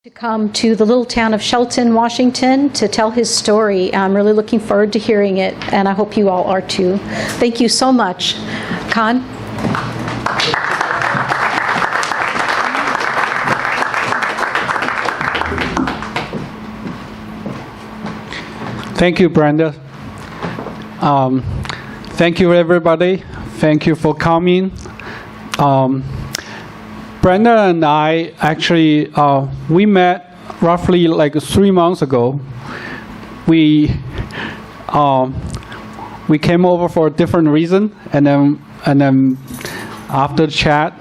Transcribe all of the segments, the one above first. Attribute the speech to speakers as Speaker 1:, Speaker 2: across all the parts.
Speaker 1: To come to the little town of Shelton, Washington to tell his story. I'm really looking forward to hearing it, and I hope you all are too. Thank you so much. Khan?
Speaker 2: Thank you, Brenda. Thank you, everybody. Thank you for coming. Brenda and I actually, we met roughly like 3 months ago. We came over for a different reason, and then after the chat,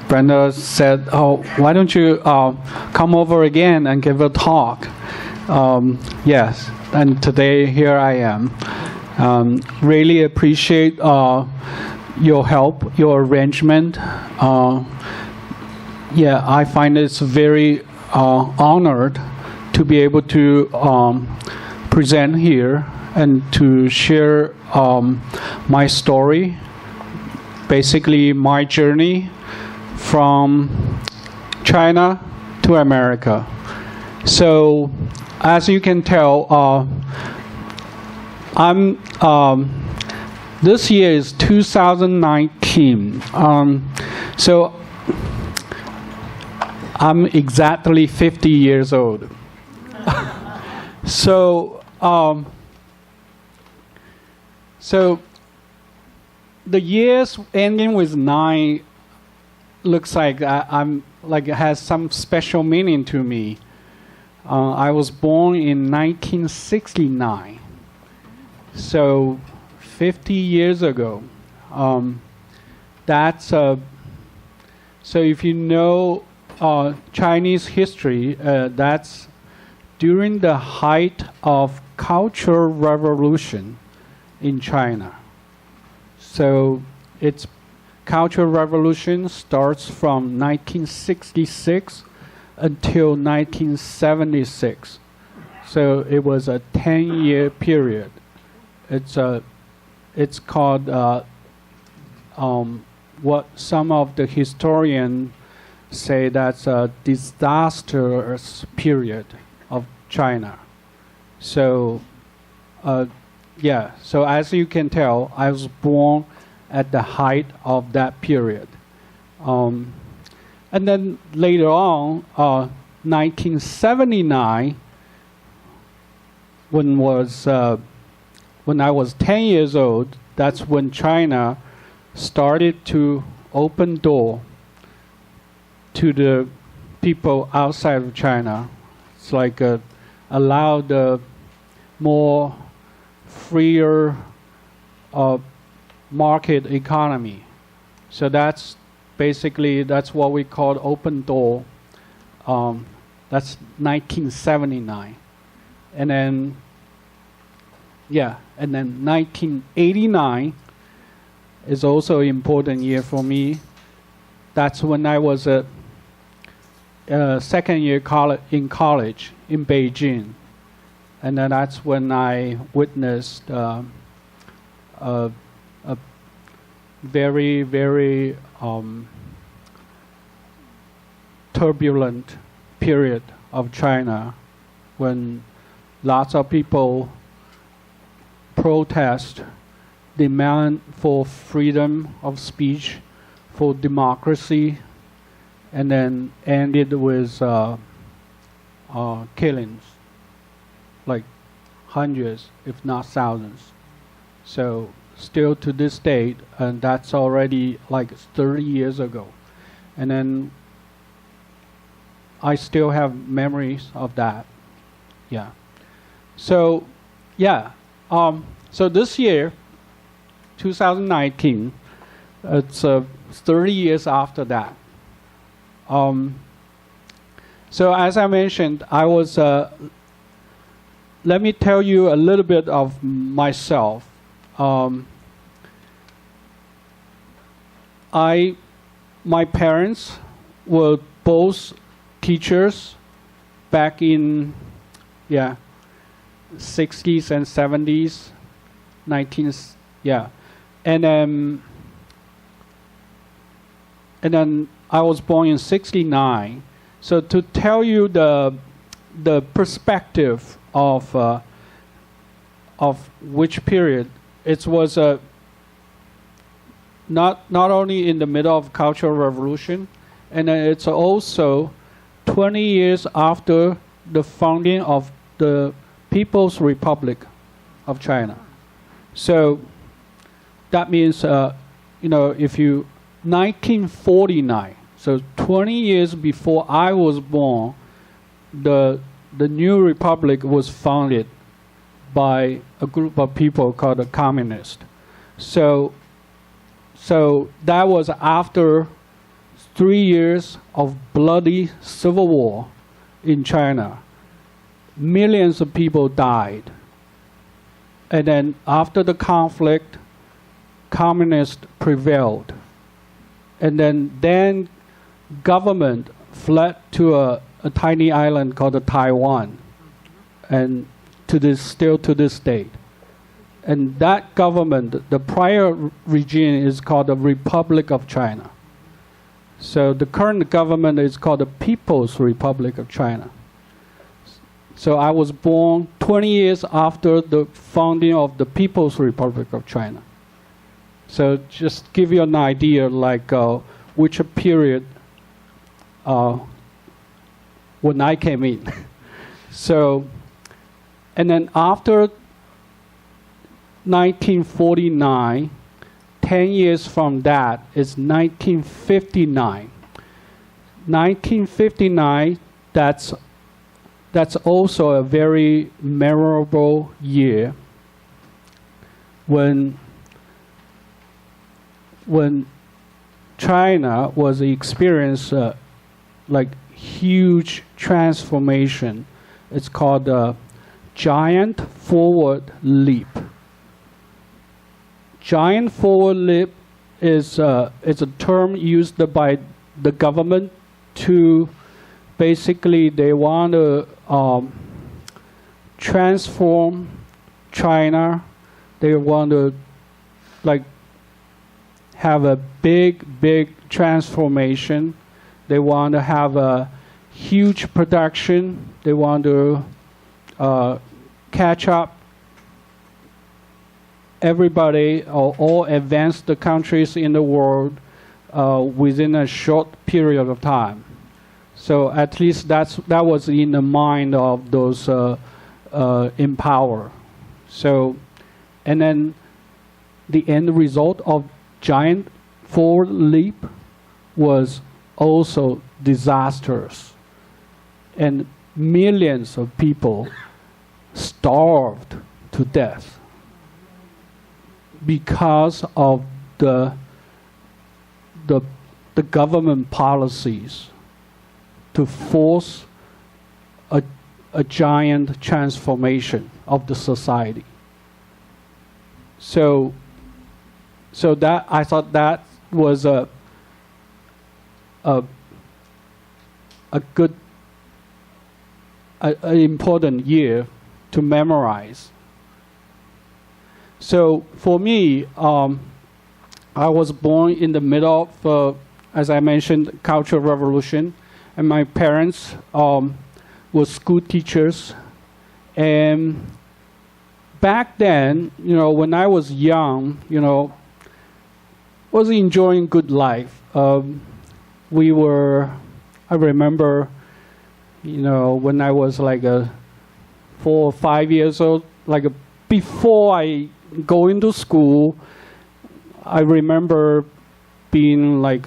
Speaker 2: Brenda said, "Oh, why don't you come over again and give a talk?" Yes, and today here I am. Really appreciate your help, your arrangement. Yeah, I find it's very honored to be able to present here and to share my story, basically my journey from China to America. So, as you can tell, this year is 2019. So I'm exactly 50 years old. So the years ending with 9 looks like I'm like it has some special meaning to me. I was born in 1969, so 50 years ago. That's so if you know Chinese history, that's during the height of Cultural Revolution in China. So its Cultural Revolution starts from 1966 until 1976. So it was a 10-year period. It's called what some of the historians say that's a disastrous period of China. So, yeah, so as you can tell, I was born at the height of that period. And then later on, 1979, when I was 10 years old, that's when China started to open door to the people outside of China. It's like allow the more freer market economy. So that's basically, that's what we call open door. That's 1979. And then, yeah, and then 1989 is also an important year for me. That's when I was a second year in college in Beijing, and then that's when I witnessed a very, very turbulent period of China, when lots of people protest, demand for freedom of speech, for democracy, and then ended with killings, like hundreds, if not thousands. So still to this date, and that's already like 30 years ago. And then I still have memories of that. Yeah. So, yeah. So this year, 2019, it's 30 years after that. So as I mentioned, I was, let me tell you a little bit of myself. My parents were both teachers back in, 60s and 70s, and then I was born in 69, So to tell you the perspective of which period, it was not only in the middle of Cultural Revolution, and it's also 20 years after the founding of the People's Republic of China. So that means, if you 1949, so 20 years before I was born, the new republic was founded by a group of people called the communists. So that was after 3 years of bloody civil war in China. Millions of people died. And then after the conflict, communists prevailed. And then government fled to a tiny island called Taiwan, and still to this date. And that government, the prior regime, is called the Republic of China. So the current government is called the People's Republic of China. So I was born 20 years after the founding of the People's Republic of China. So just give you an idea, like which period when I came in. So, and then after 1949, 10 years from that is 1959. 1959, that's also a very memorable year when China was experiencing like huge transformation. It's called a giant forward leap. Giant forward leap is a term used by the government to basically they want to transform China. They want to like have a big transformation. They want to have a huge production. They want to catch up everybody or all advanced countries in the world within a short period of time. So at least that was in the mind of those in power. So, and then the end result of giant forward leap was also disastrous, and millions of people starved to death because of the government policies to force a giant transformation of the society. So that I thought that was a good, an important year to memorize. So for me, I was born in the middle of, as I mentioned, Cultural Revolution, and my parents were school teachers. And back then, when I was young, was enjoying good life. I remember, when I was like 4 or 5 years old, like before I go into school, I remember being like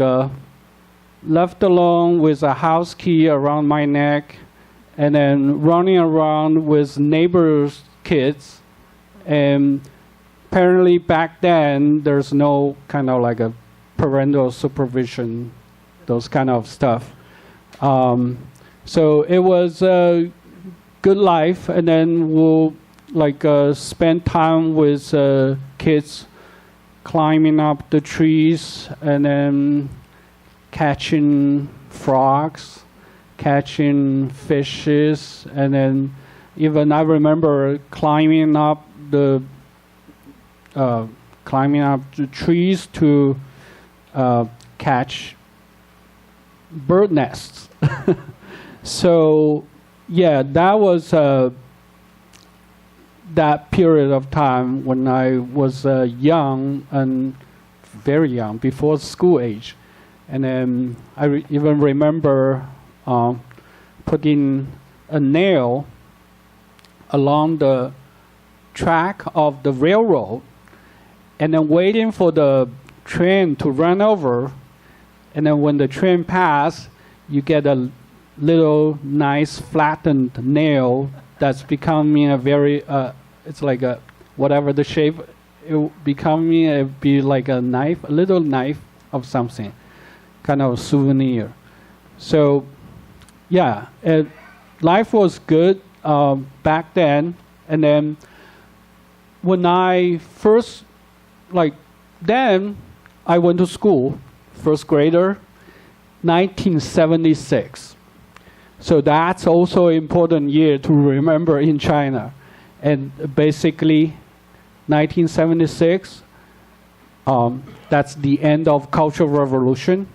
Speaker 2: left alone with a house key around my neck, and then running around with neighbors' kids. And apparently back then there's no kind of like a parental supervision, those kind of stuff. So it was a good life, and then we'll like spend time with kids climbing up the trees and then catching frogs, catching fishes, and then even I remember climbing up the trees to catch bird nests. So, yeah, that was that period of time when I was young and very young, before school age. And then I even remember putting a nail along the track of the railroad and then waiting for the train to run over. And then when the train passed, you get a little nice flattened nail that's becoming a very, it's like a, whatever the shape, it be like a knife, a little knife of something, kind of a souvenir. So, yeah, life was good back then. And then when I first, then I went to school, first grader, 1976. So that's also an important year to remember in China. And basically, 1976, that's the end of Cultural Revolution.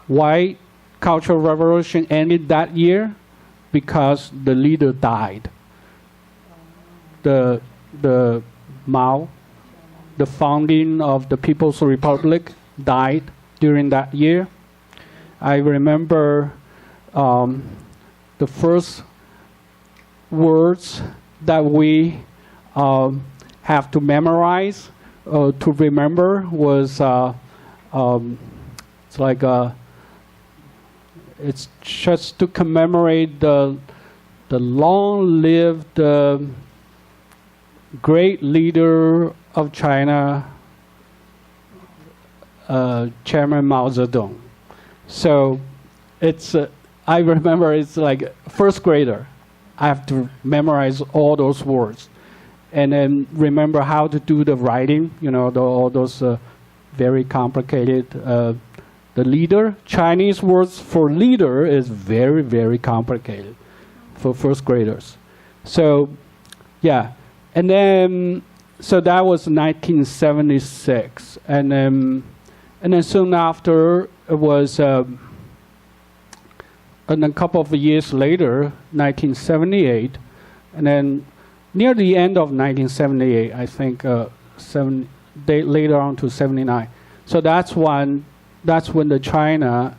Speaker 2: Why Cultural Revolution ended that year? Because the leader died. The Mao, the founding of the People's Republic, died during that year. I remember the first words that we have to memorize, to remember, was it's like it's just to commemorate the long-lived great leader of China, Chairman Mao Zedong. So it's I remember it's like first grader. I have to memorize all those words, and then remember how to do the writing. You know, all those very complicated. The leader, Chinese words for leader is very, very complicated for first graders. So, yeah, and then so that was 1976, and then soon after it was. And a couple of years later, 1978, and then near the end of 1978, I think, later on to 79. So that's when the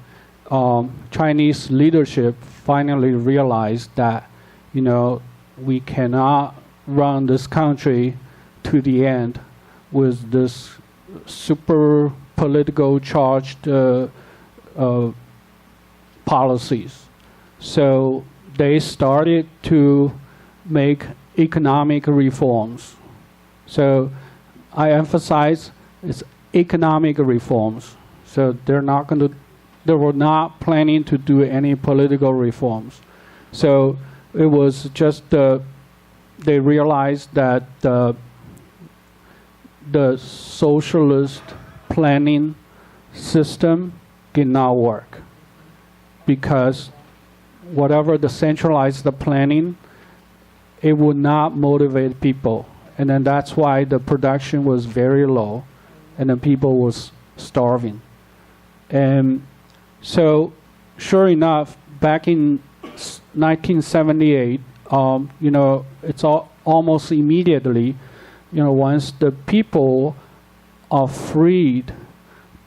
Speaker 2: Chinese leadership finally realized that, you know, we cannot run this country to the end with this super political charged policies. So they started to make economic reforms. So I emphasize it's economic reforms. So they were not planning to do any political reforms. So it was just they realized that the socialist planning system did not work, because whatever the centralized planning, it would not motivate people. And then that's why the production was very low, and then people was starving. And so, sure enough, back in 1978, you know, it's almost immediately, you know, once the people are freed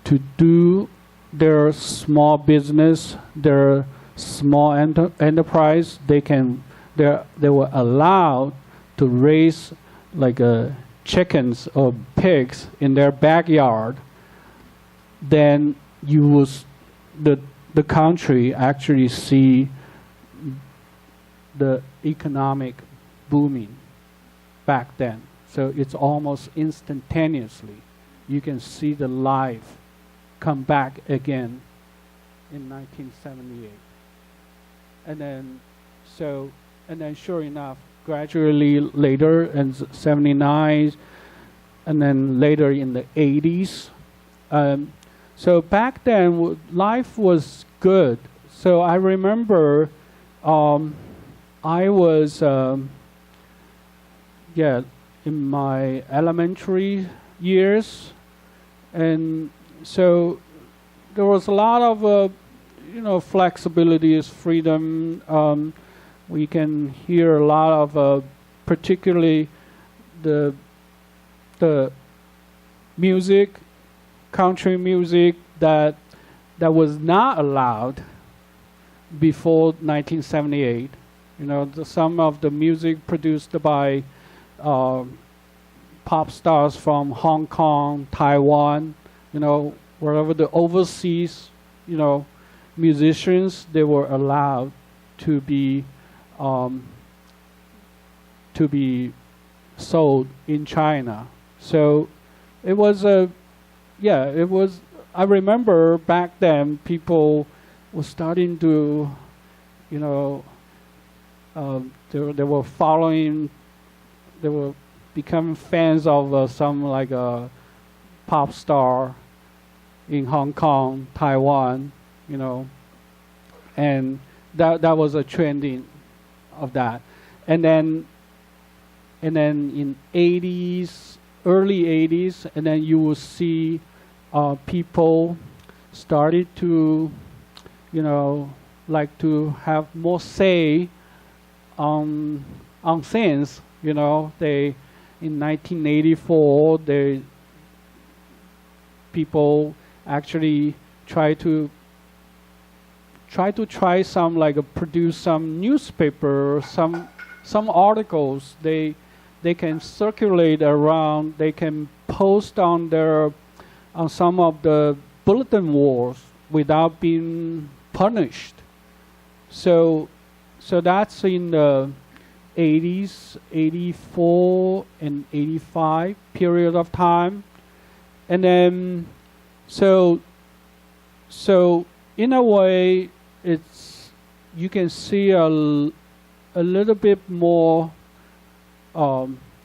Speaker 2: to do their small business, their small enterprise, they were allowed to raise like chickens or pigs in their backyard. Then the country actually see the economic booming back then. So it's almost instantaneously. You can see the life come back again in 1978. And then sure enough, gradually later in 79, and then later in the 80s. So back then, life was good. So I remember I was, in my elementary years. And so there was a lot of flexibility is freedom. We can hear a lot of, particularly the music, country music that was not allowed before 1978. Some of the music produced by pop stars from Hong Kong, Taiwan, wherever the overseas, musicians, they were allowed to be sold in China. So it was I remember back then people were starting to, they were following, they were becoming fans of some like a pop star in Hong Kong, Taiwan, and that was a trending of that. And then in 80s, early 80s, and then you will see people started to, like to have more say on things. They in 1984, people actually try some produce some newspaper, some articles. They can circulate around. They can post on some of the bulletin boards without being punished. So that's in the 80s, 84 and 85 period of time. And then so in a way you can see a little bit more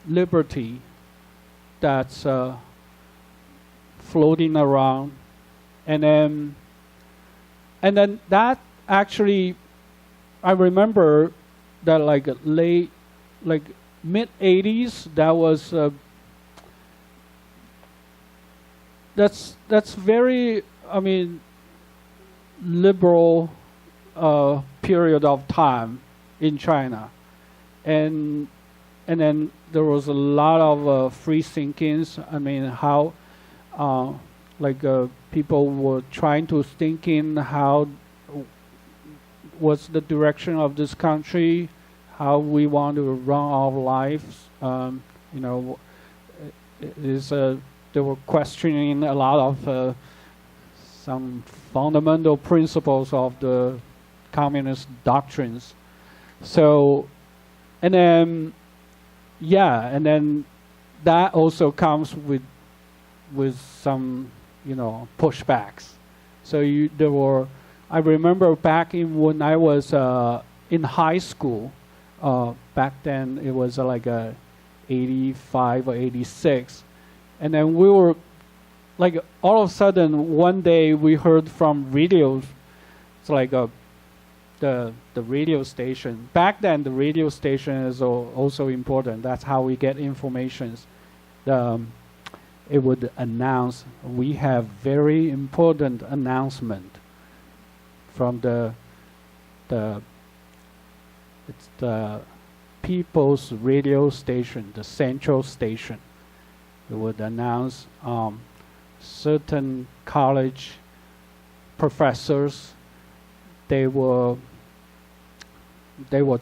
Speaker 2: liberty that's floating around, and then that actually, I remember that mid 80s, that was that's very, liberal period of time in China, and then there was a lot of free thinkings. How people were trying to think in how what's the direction of this country, how we want to run our lives. They were questioning a lot of some fundamental principles of the communist doctrines. So, and then that also comes with some, pushbacks. So I remember back when I was in high school, back then it was 85 or 86. And then we were all of a sudden one day we heard from radios. It's the radio station. Back then the radio station is also important. That's how we get informations. It would announce, we have very important announcement from it's the People's Radio Station, the central station. It would announce certain college professors, they were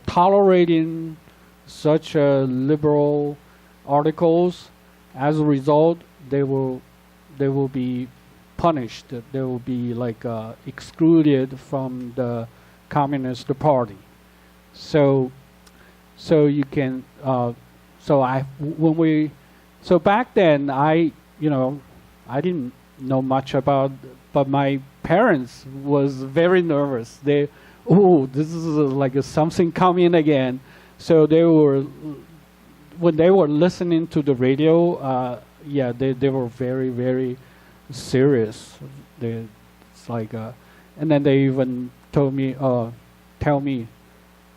Speaker 2: tolerating such liberal articles. As a result, they will be punished. They will be excluded from the Communist Party. So you can so back then I didn't know much about, but my parents was very nervous. This is something coming again. So when they were listening to the radio, they were very, very serious. And then they even tell me,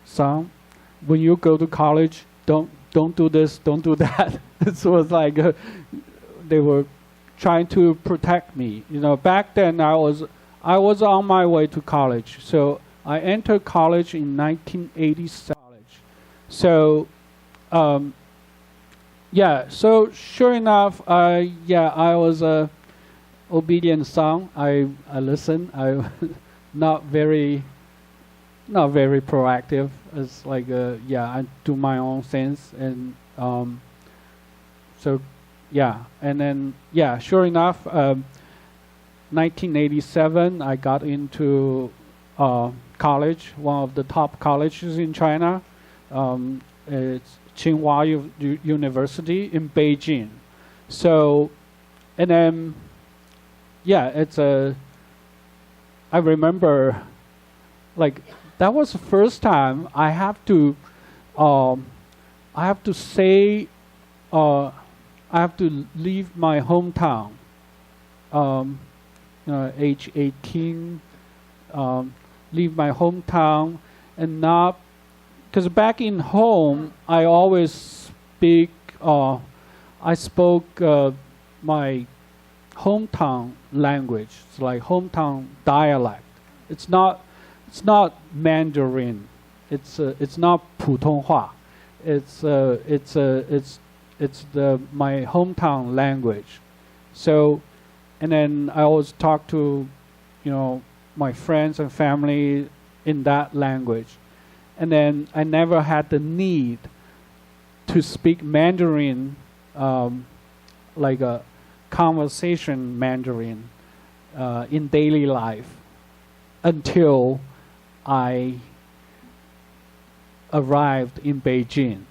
Speaker 2: son, when you go to college, don't do this, don't do that. It was they were trying to protect me. Back then I I was on my way to college. So I entered college in 1987. So, yeah. So sure enough, yeah, I was a obedient son. I listened. I not very proactive. It's like yeah, I do my own things, and so yeah, and then yeah, sure enough, 1987, I got into college, one of the top colleges in China. It's Tsinghua University in Beijing. So, and then, yeah, it's a. I remember, like, that was the first time I have to say, I have to leave my hometown. Age 18, leave my hometown, and not, because back in home I always speak. I spoke my hometown language. It's like hometown dialect. It's not Mandarin. It's not 普通话. It's my hometown language. So, and then I always talk to, my friends and family in that language. And then I never had the need to speak Mandarin, like a conversation Mandarin, in daily life, until I arrived in Beijing.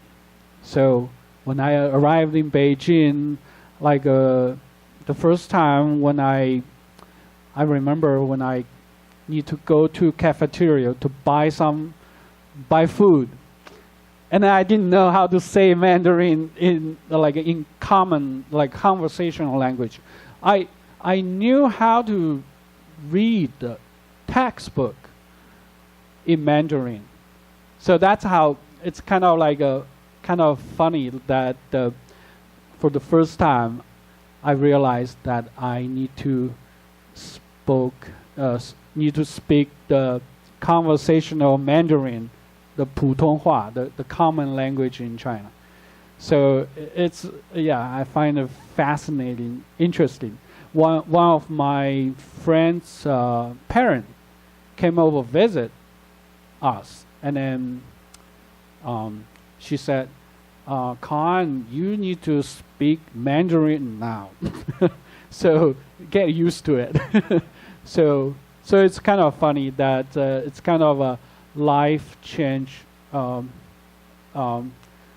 Speaker 2: So when I arrived in Beijing, like the first time when I remember when I need to go to cafeteria to buy food, and I didn't know how to say Mandarin in common, like, conversational language. I knew how to read the textbook in Mandarin. So that's how it's kind of funny that for the first time I realized that I need to speak the conversational Mandarin, the 普通话, the common language in China. So it's, yeah, I find it fascinating, interesting. One of my friends' parents came over to visit us, and then she said, Khan, you need to speak Mandarin now. So get used to it. So it's kind of funny that it's kind of a life change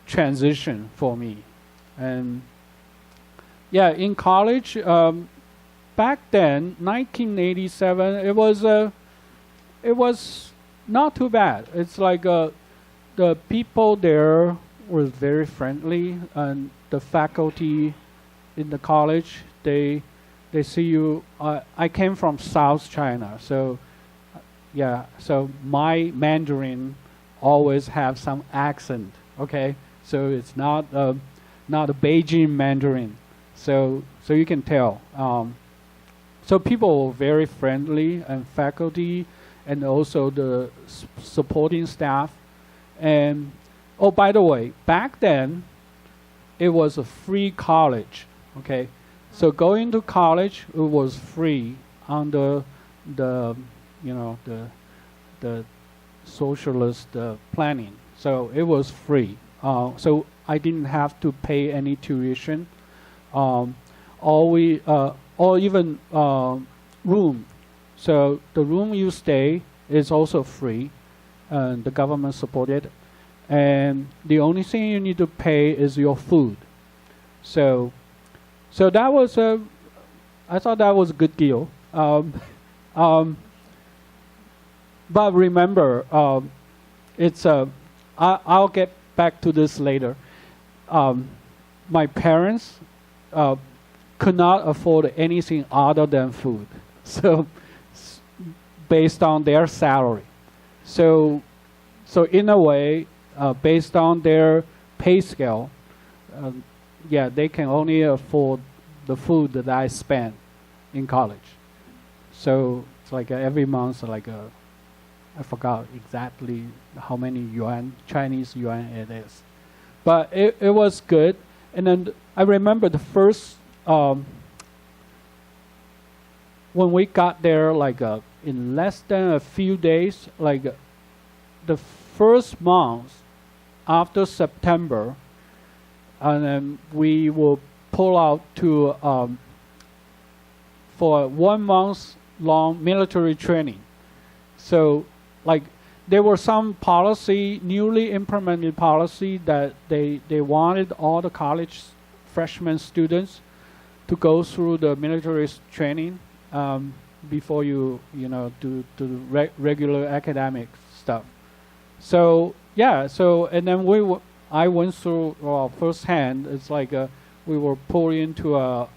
Speaker 2: transition for me. And yeah, in college, back then, 1987, it was not too bad. It's like the people there were very friendly, and the faculty in the college, they see you. I came from South China, so yeah, so my Mandarin always have some accent. Okay, so it's not a Beijing Mandarin, so you can tell. So people were very friendly, and faculty, and also the supporting staff. And oh, by the way, back then it was a free college. Okay, so going to college, it was free under the socialist planning. So it was free. So I didn't have to pay any tuition, or even room. So the room you stay is also free, and the government supported. And the only thing you need to pay is your food. So that was I thought that was a good deal. But remember, it's I'll get back to this later. My parents could not afford anything other than food. So based on their salary. So in a way, based on their pay scale, yeah, they can only afford the food that I spent in college. So It's like every month, like I forgot exactly how many yuan, Chinese yuan it is. But it was good. And then I remember the first, when we got there, like in less than a few days, like the first month after September, and then we will pull out to for 1 month long military training. So like there were some policy, newly implemented policy that they wanted all the college freshman students to go through the military training before you know do regular academic stuff. So yeah, so and then I went through firsthand. It's like we were pulled into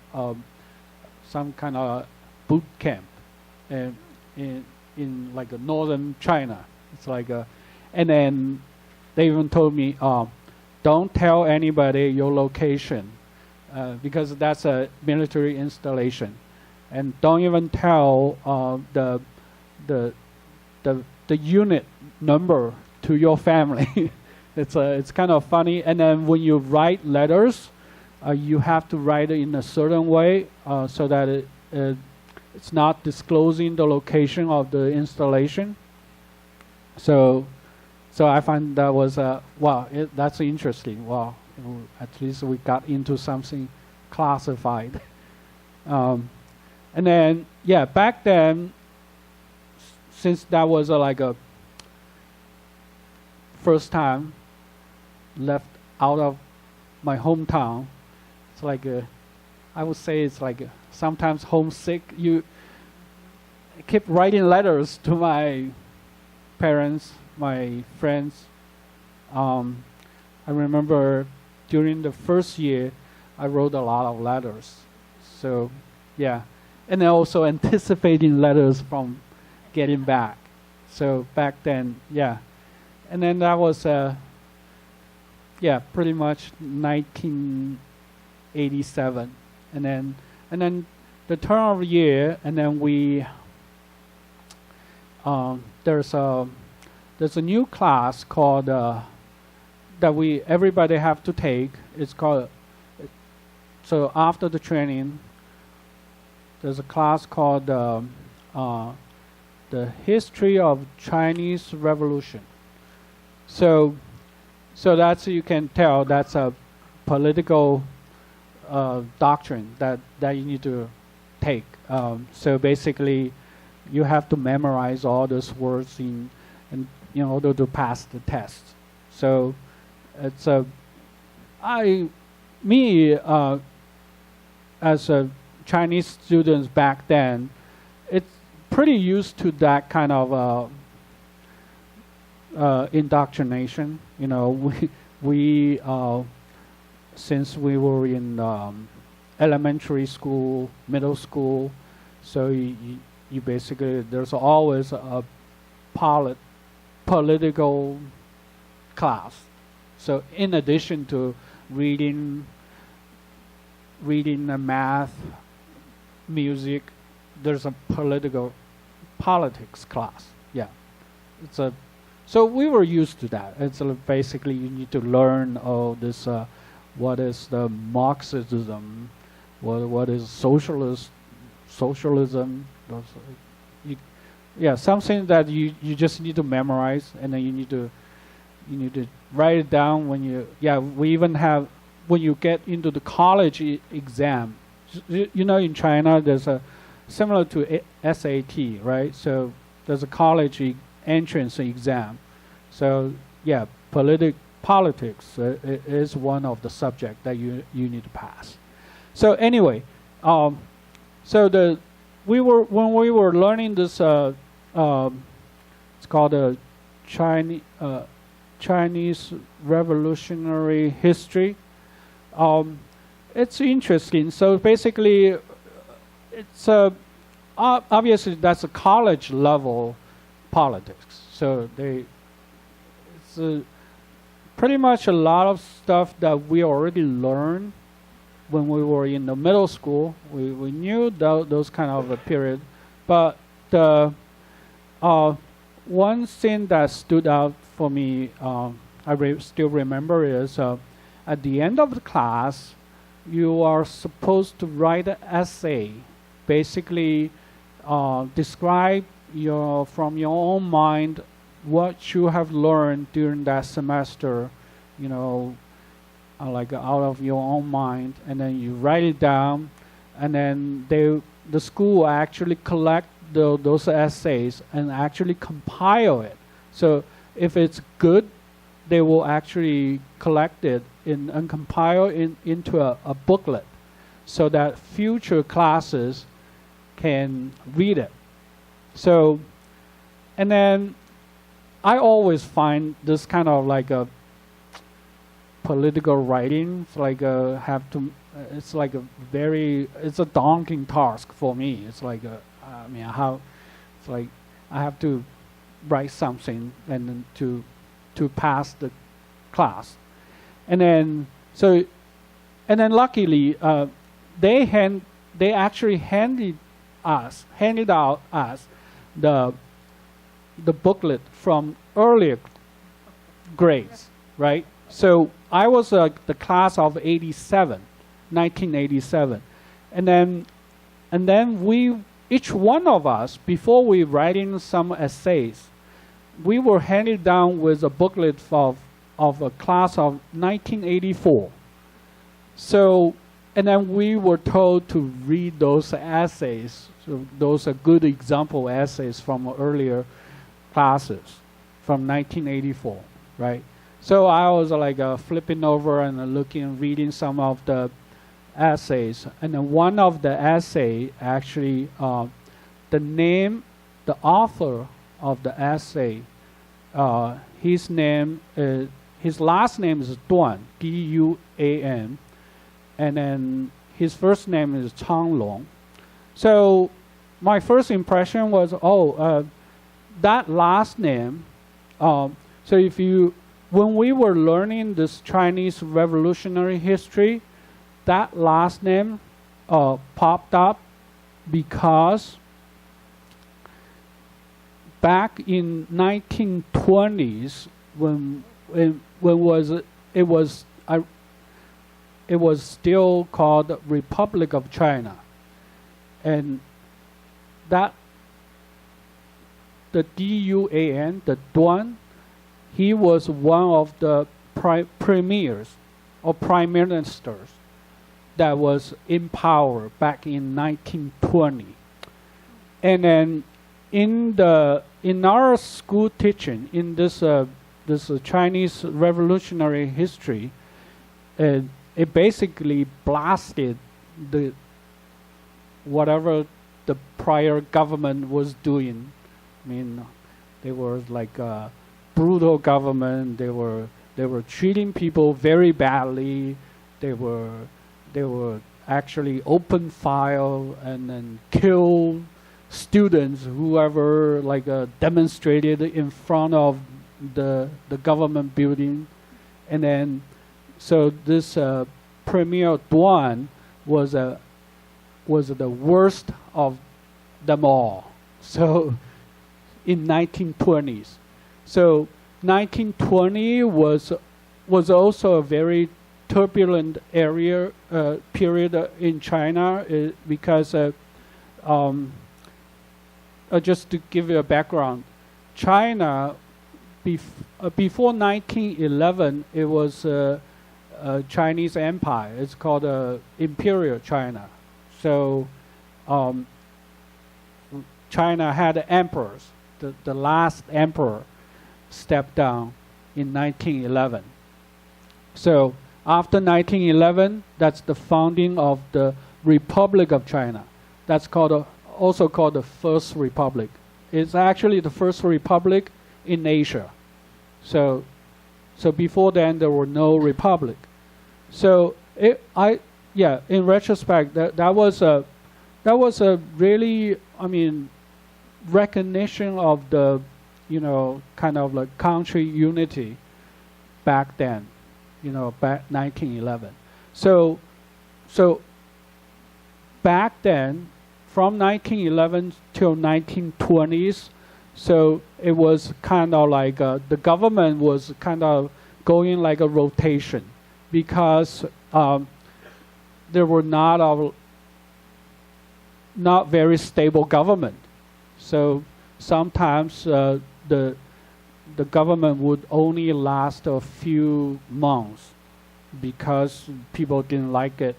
Speaker 2: some kind of boot camp in like northern China. It's like and then they even told me, don't tell anybody your location because that's a military installation, and don't even tell the unit number to your family. It's kind of funny. And then when you write letters, you have to write it in a certain way so that it's not disclosing the location of the installation. So I find that was wow, that's interesting. Wow, at least we got into something classified. And then yeah, back then, since that was like a first time left out of my hometown, it's like I would say it's like sometimes homesick. You keep writing letters to my parents, my friends. I remember during the first year, I wrote a lot of letters. So yeah, and then also anticipating letters from getting back. So back then, yeah, and then that was yeah, pretty much 1987, and then the turn of the year, and then we there's a new class called that everybody have to take. It's called, so after the training, there's a class called the history of Chinese Revolution. So that's, you can tell that's a political doctrine that you need to take. So basically, you have to memorize all those words in order to pass the test. So it's as a Chinese students back then, it's pretty used to that kind of indoctrination. You know, we since we were in elementary school, middle school, so you basically, there's always a political class. So in addition to reading math, music, there's a politics class. Yeah, so we were used to that. It's basically you need to learn all this. What is the Marxism? What is socialism? Yeah, something that you just need to memorize, and then you need to write it down when you. Yeah, we even have when you get into the college exam. You know, in China, there's a similar to SAT, right? So there's a college entrance exam. So yeah, politics is one of the subjects that you need to pass. So anyway, when we were learning this, it's called the Chinese Revolutionary History. It's interesting. So basically, it's obviously that's a college level politics. So it's pretty much a lot of stuff that we already learned when we were in the middle school. We knew those kind of a period, but the one thing that stood out for me, still remember is at the end of the class, you are supposed to write an essay, basically describe from your own mind what you have learned during that semester, like out of your own mind, and then you write it down, and then the school will actually collect those essays and actually compile it. So if it's good, they will actually collect it and compile it into a booklet so that future classes can read it. So, and then I always find this kind of like a political writing, it's like it's a daunting task for me. It's like I have to write something and then to pass the class, and then luckily they actually handed out us the booklet from earlier grades, right? So I was the class of 1987, and then each one of us, before we writing some essays, we were handed down with a booklet of a class of 1984. So, and then we were told to read those essays. So those are good example essays from earlier classes from 1984, right? So I was like flipping over and reading some of the essays, and then one of the essay actually, the author of the essay, his last name is Duan, D-U-A-N, and then his first name is Changlong. So my first impression was, that last name. So when we were learning this Chinese revolutionary history, that last name popped up because back in 1920s, it was still called Republic of China, and that the D-U-A-N, the Duan, he was one of the premiers or prime ministers that was in power back in 1920. And then in our school teaching, in this Chinese revolutionary history, it basically blasted whatever the prior government was doing. I mean, they were like a brutal government. They were treating people very badly. They were actually open file and then kill students, whoever demonstrated in front of the government building. And then so this Premier Duan was the worst of them all. So in 1920s. So 1920 was also a very turbulent period in China because just to give you a background, China before 1911 it was a Chinese empire. It's called Imperial China. So China had emperors. The last emperor stepped down in 1911. So after 1911, that's the founding of the Republic of China. That's also called the First Republic. It's actually the first republic in Asia. So before then there were no republic. So in retrospect, that was a really, recognition of the, kind of like country unity back then, back 1911. So back then, from 1911 till 1920s. So it was kind of like the government was kind of going like a rotation because there were not very stable government. So sometimes the government would only last a few months because people didn't like it.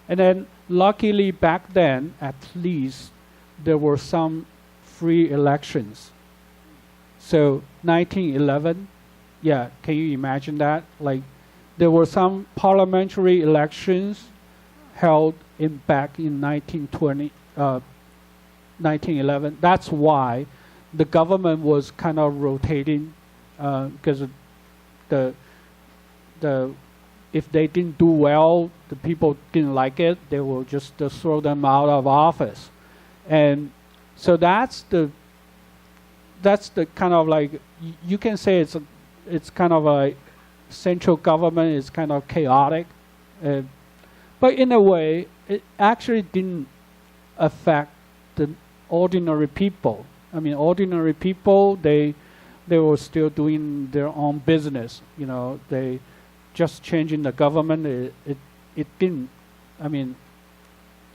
Speaker 2: And then luckily back then, at least, there were some free elections. So 1911, yeah, can you imagine that? Like there were some parliamentary elections held back in 1911. That's why the government was kind of rotating because if they didn't do well, the people didn't like it, they will just throw them out of office. And so that's the kind of like, you can say it's kind of a central government is kind of chaotic. But in a way, it actually didn't affect the ordinary people. I mean, ordinary people, they were still doing their own business. You know, they just changing the government. It didn't. I mean,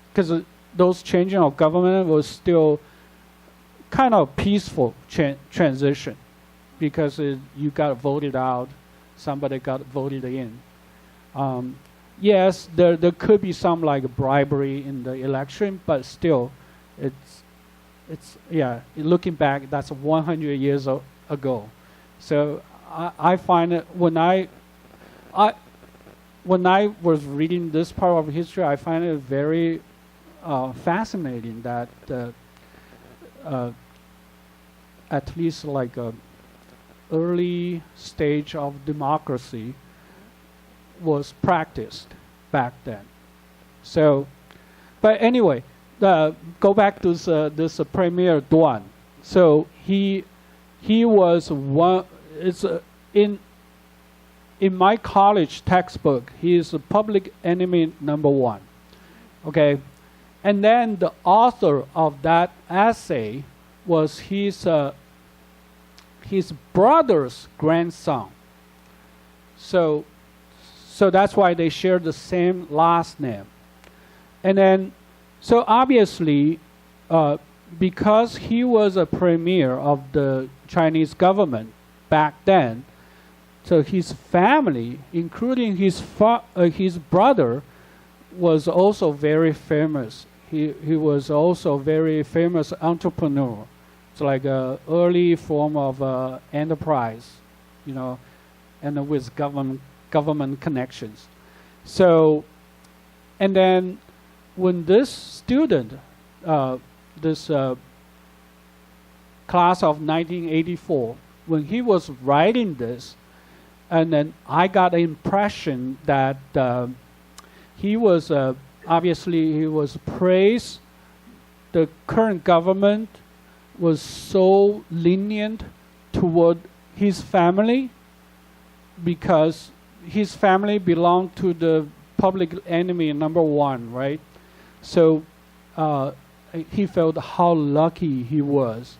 Speaker 2: because those changing of government was still kind of peaceful transition, because you got voted out, somebody got voted in. Yes, there could be some like bribery in the election, but still, it's yeah. Looking back, that's 100 years ago. So I find it when I was reading this part of history, I find it very fascinating that at least like a early stage of democracy was practiced back then. So, but anyway, go back to this Premier Duan. So he was one. It's in my college textbook, he is a public enemy #1. Okay, and then the author of that essay was his brother's grandson. So that's why they share the same last name. And then, so obviously, because he was a premier of the Chinese government back then, so his family, including his brother, was also very famous. He was also a very famous entrepreneur. It's like an early form of enterprise, you know, and with government connections. So, and then when this student, this class of 1984, when he was writing this, and then I got the impression that he was obviously he was praised. The current government was so lenient toward his family because his family belonged to the public enemy #1, right? So he felt how lucky he was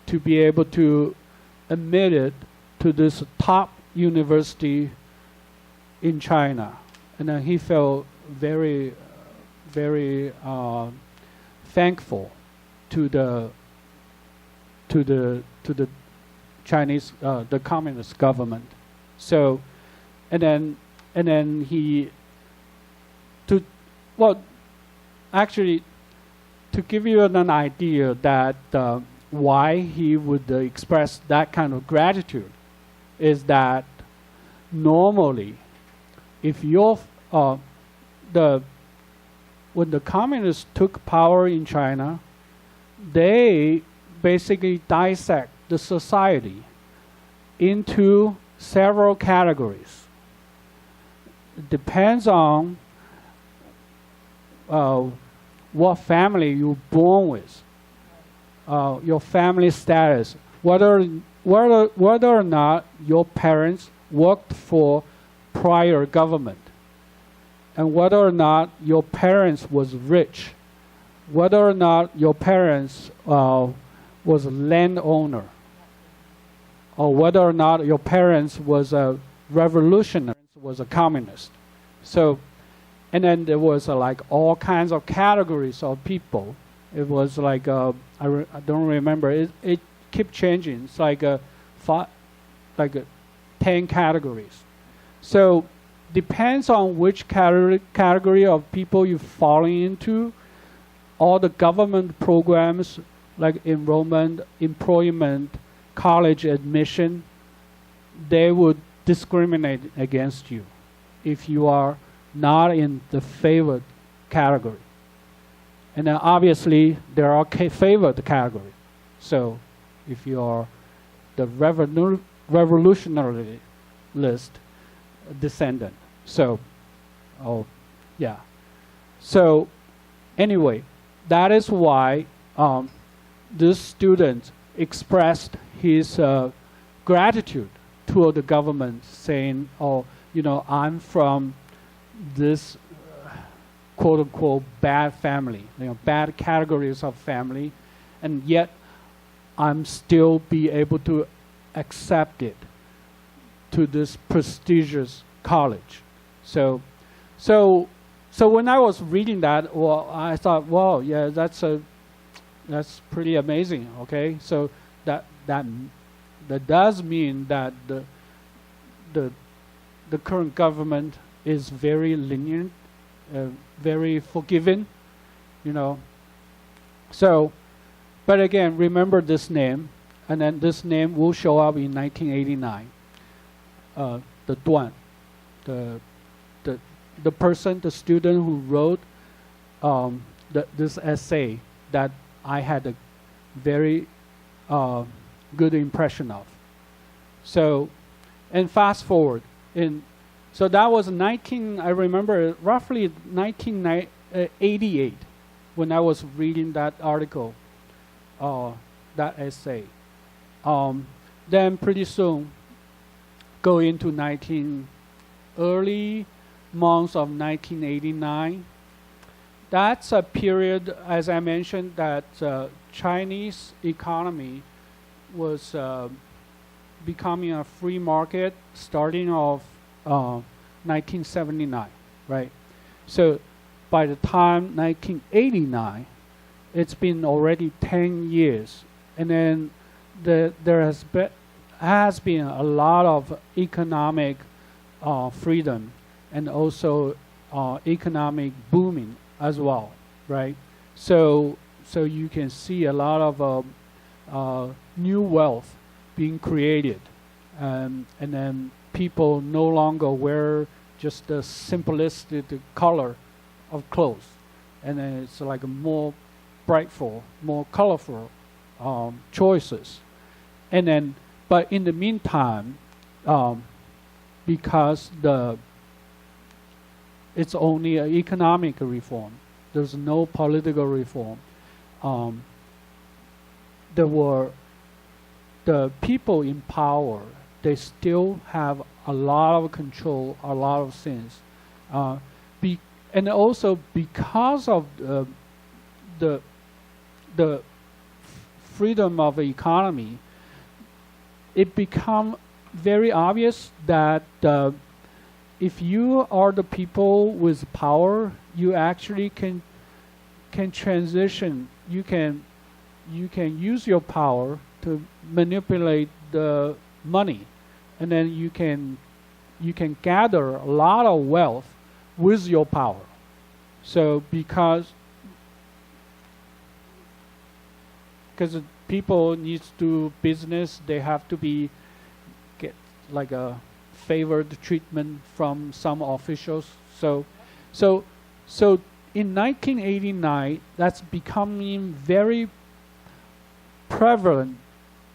Speaker 2: to be able to admit it to this top university in China, and then he felt very, very thankful to the Chinese the communist government. So, and then he actually to give you an idea that why he would express that kind of gratitude is that normally, if when the communists took power in China, they basically dissect the society into several categories. It depends on what family you're born with, your family status, whether or not your parents worked for prior government, and whether or not your parents was rich, whether or not your parents was a landowner, or whether or not your parents was a revolutionary, was a communist. So, and then there was like all kinds of categories of people. It was like I don't remember. It kept changing. It's like 10 categories. So depends on which category of people you fall into. All the government programs like enrollment, employment, college admission, they would discriminate against you if you are not in the favored category. And then obviously there are favored categories. So if you are the revolutionary list descendant. So, oh, yeah. So anyway, that is why this student expressed his gratitude to the government, saying, oh, you know, I'm from this quote unquote bad family, you know, bad categories of family, and yet I'm still be able to accept it to this prestigious college. So when I was reading that, well, I thought, wow, yeah, that's pretty amazing. Okay, so that does mean that the current government is very lenient, very forgiving, you know. So, but again, remember this name, and then this name will show up in 1989. The Duan, the person, the student who wrote this essay that I had a very good impression of. So, and fast forward, so that was I remember roughly 1988 when I was reading that article, that essay. Then pretty soon, go into early months of 1989. That's a period, as I mentioned, that Chinese economy was becoming a free market starting off 1979, right? So by the time 1989, it's been already 10 years, and then there has been a lot of economic freedom and also economic booming as well, right? So you can see a lot of new wealth being created, and then people no longer wear just the simplistic color of clothes, and then it's like a more brightful, more colorful choices. And then, but in the meantime, because it's only an economic reform, there's no political reform. The people in power, they still have a lot of control, a lot of things, and also because of the freedom of the economy, it become very obvious that if you are the people with power, you actually can transition. You can use your power to manipulate the money, and then you can gather a lot of wealth with your power. So because people need to do business, they have to get like a favored treatment from some officials. So in 1989, that's becoming very prevalent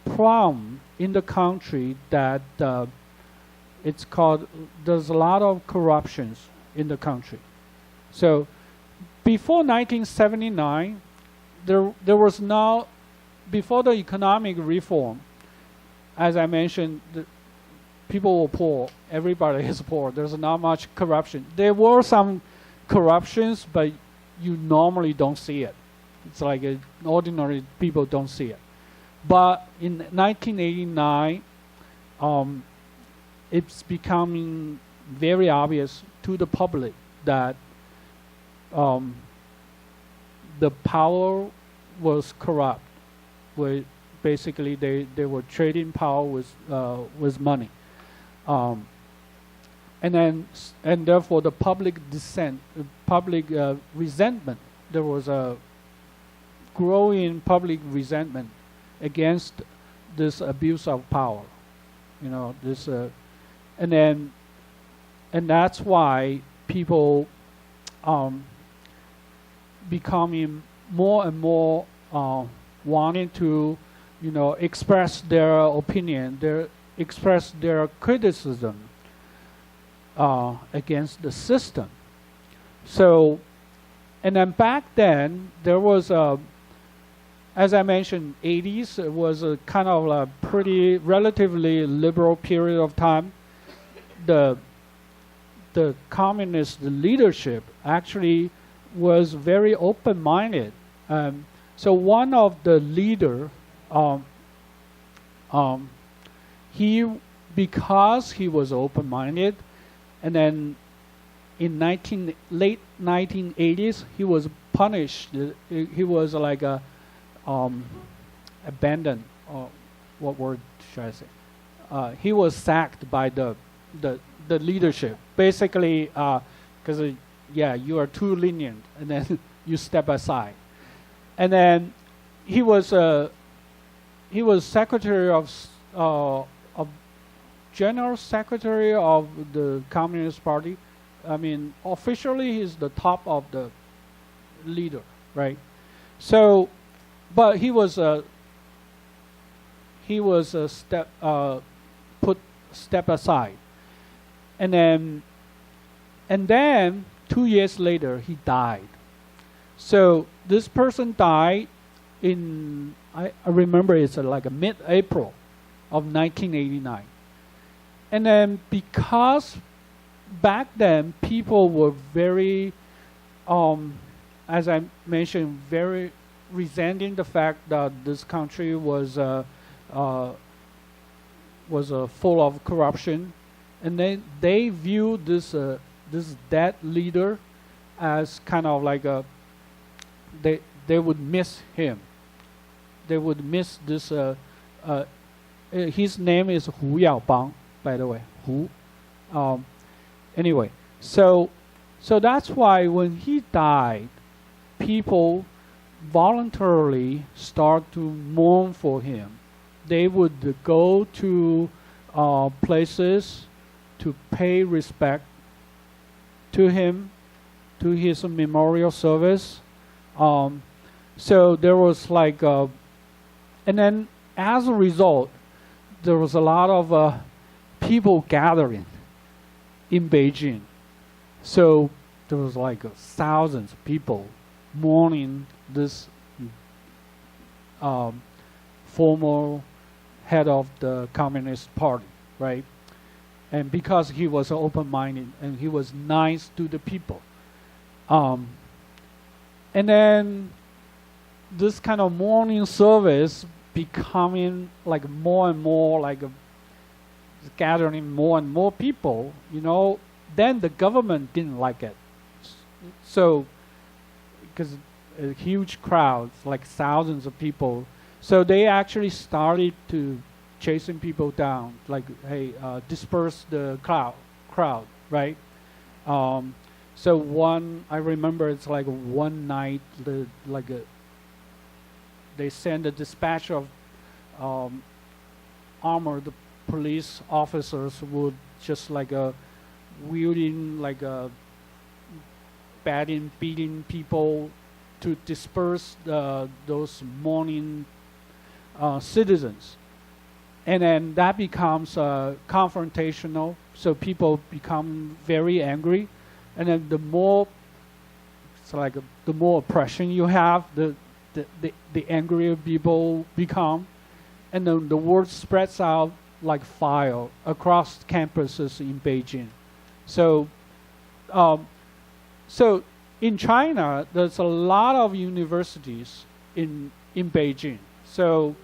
Speaker 2: problem in the country, that it's called, there's a lot of corruptions in the country. So before 1979, there was no, before the economic reform, as I mentioned, people were poor, everybody is poor, there's not much corruption. There were some corruptions, but you normally don't see it. It's like ordinary people don't see it. But in 1989, it's becoming very obvious to the public that the power was corrupt. Where basically they were trading power with money, and therefore the public resentment. There was a growing public resentment against this abuse of power. You know, this, and that's why people becoming more and more wanting to, you know, express their opinion, express their criticism against the system. So, and then back then there was a, as I mentioned, 80s, it was a kind of a pretty relatively liberal period of time. The communist leadership actually was very open-minded. So one of the leader, because he was open-minded, and then in late 1980s, he was punished. He was like abandoned, or what word should I say? He was sacked by the leadership, basically, because yeah, you are too lenient, and then you step aside. And then he was secretary of general secretary of the Communist Party. I mean, officially he's the top of the leader, right? So, but he was put step aside, and then 2 years later he died. So this person died in, I remember it's like a mid-April of 1989. And then because back then people were very, as I mentioned, very resenting the fact that this country was full of corruption, and then they viewed this dead leader as kind of like a, they would miss him. They would miss this. His name is Hu Yaobang, by the way. Hu. Anyway, so that's why when he died, people voluntarily start to mourn for him. They would go to places to pay respect to him, to his memorial service. So there was like, and then as a result, there was a lot of people gathering in Beijing. So there was like thousands of people mourning this former head of the Communist Party, right? And because he was open-minded and he was nice to the people. And then this kind of mourning service becoming like more and more like gathering more and more people, you know, then the government didn't like it. So, because a huge crowd, like thousands of people, so they actually started to chasing people down, like, hey, disperse the crowd, right? So I remember it's like one night, they send a dispatch of armored police officers would just like wielding like beating people to disperse those mourning citizens. And then that becomes confrontational, so people become very angry. And then the more, it's like the more oppression you have, the angrier people become. And then the word spreads out like fire across campuses in Beijing. So in China, there's a lot of universities in Beijing. So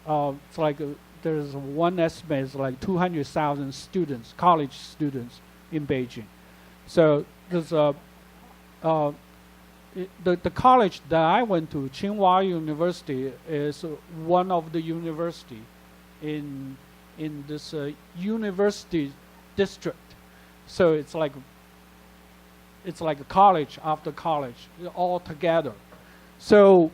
Speaker 2: it's like there's one estimate is like 200,000 students, college students in Beijing. So there's the college that I went to, Tsinghua University, is one of the university in this university district. So it's like a college after college, all together. So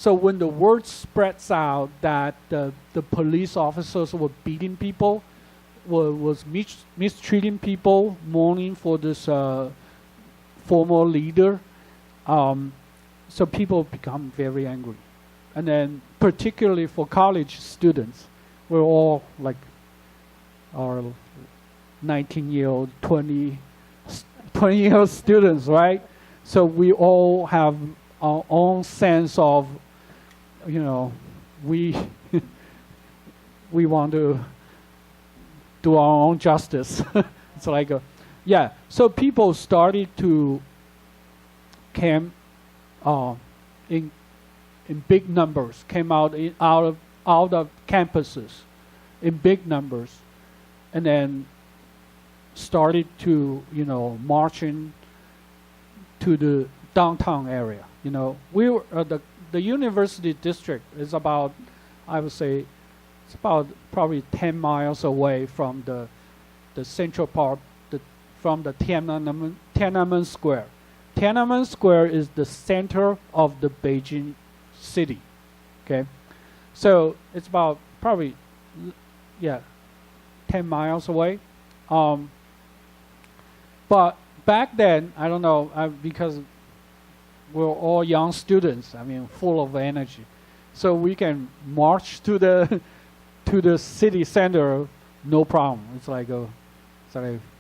Speaker 2: when the word spreads out that the police officers were beating people, was mistreating people, mourning for this former leader, so people become very angry. And then particularly for college students, we're all like our 19-year-old, 20-year-old students, right? So we all have our own sense of, we we want to do our own justice. It's like so people started to came in big numbers, came out of campuses in big numbers, and then started to marching to the downtown area. We were the university district is about, I would say, it's about probably 10 miles away from the central part, from the Tiananmen Square. Tiananmen Square is the center of the Beijing city. Okay, so it's about probably 10 miles away. But back then, I don't know, because we're all young students, full of energy, so we can march to the city center, no problem. It's like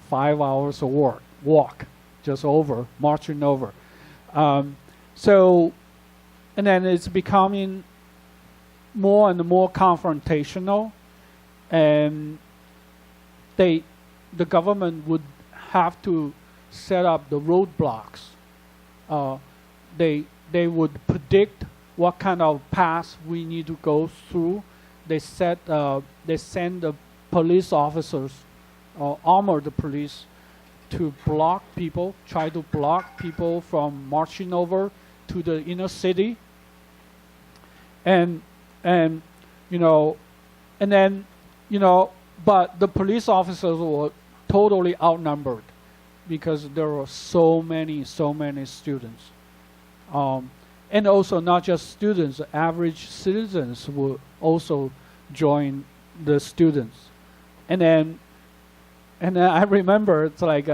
Speaker 2: 5 hours of walk, just marching over. And then it's becoming more and more confrontational, and the government would have to set up the roadblocks. They would predict what kind of path we need to go through. They send the police officers, armored police, to try to block people from marching over to the inner city. But the police officers were totally outnumbered because there were so many students. And also not just students, average citizens will also join the students. And then I remember it's like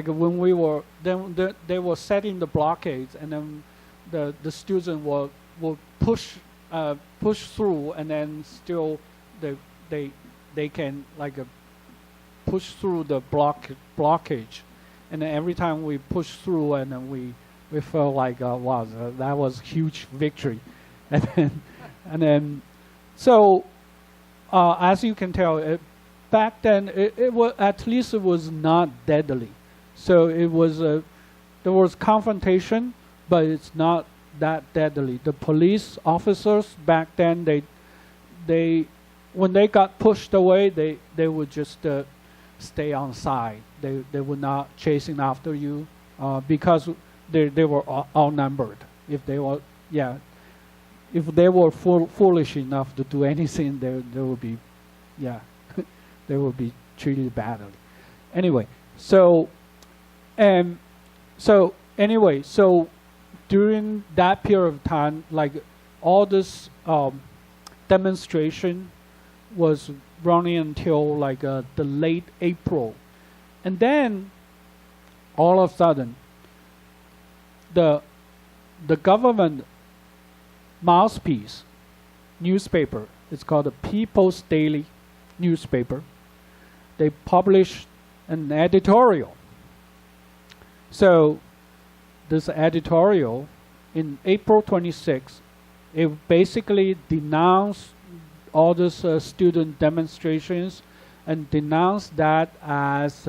Speaker 2: when we were they were setting the blockades, and then the students will push through, and then still they can push through the blockage, and then every time we push through, and then we felt like wow, that was huge victory. and then so as you can tell, back then it was, at least it was not deadly. So it was there was confrontation, but it's not that deadly. The police officers back then, they when they got pushed away, they would just stay on side. They were not chasing after you because they were outnumbered. If they were foolish enough to do anything, they would be they will be treated badly. Anyway, so during that period of time, all this demonstration was running until the late April, and then all of a sudden, the government mouthpiece newspaper, it's called the People's Daily newspaper, they published an editorial. So this editorial in April 26th, it basically denounced all these student demonstrations and denounced that as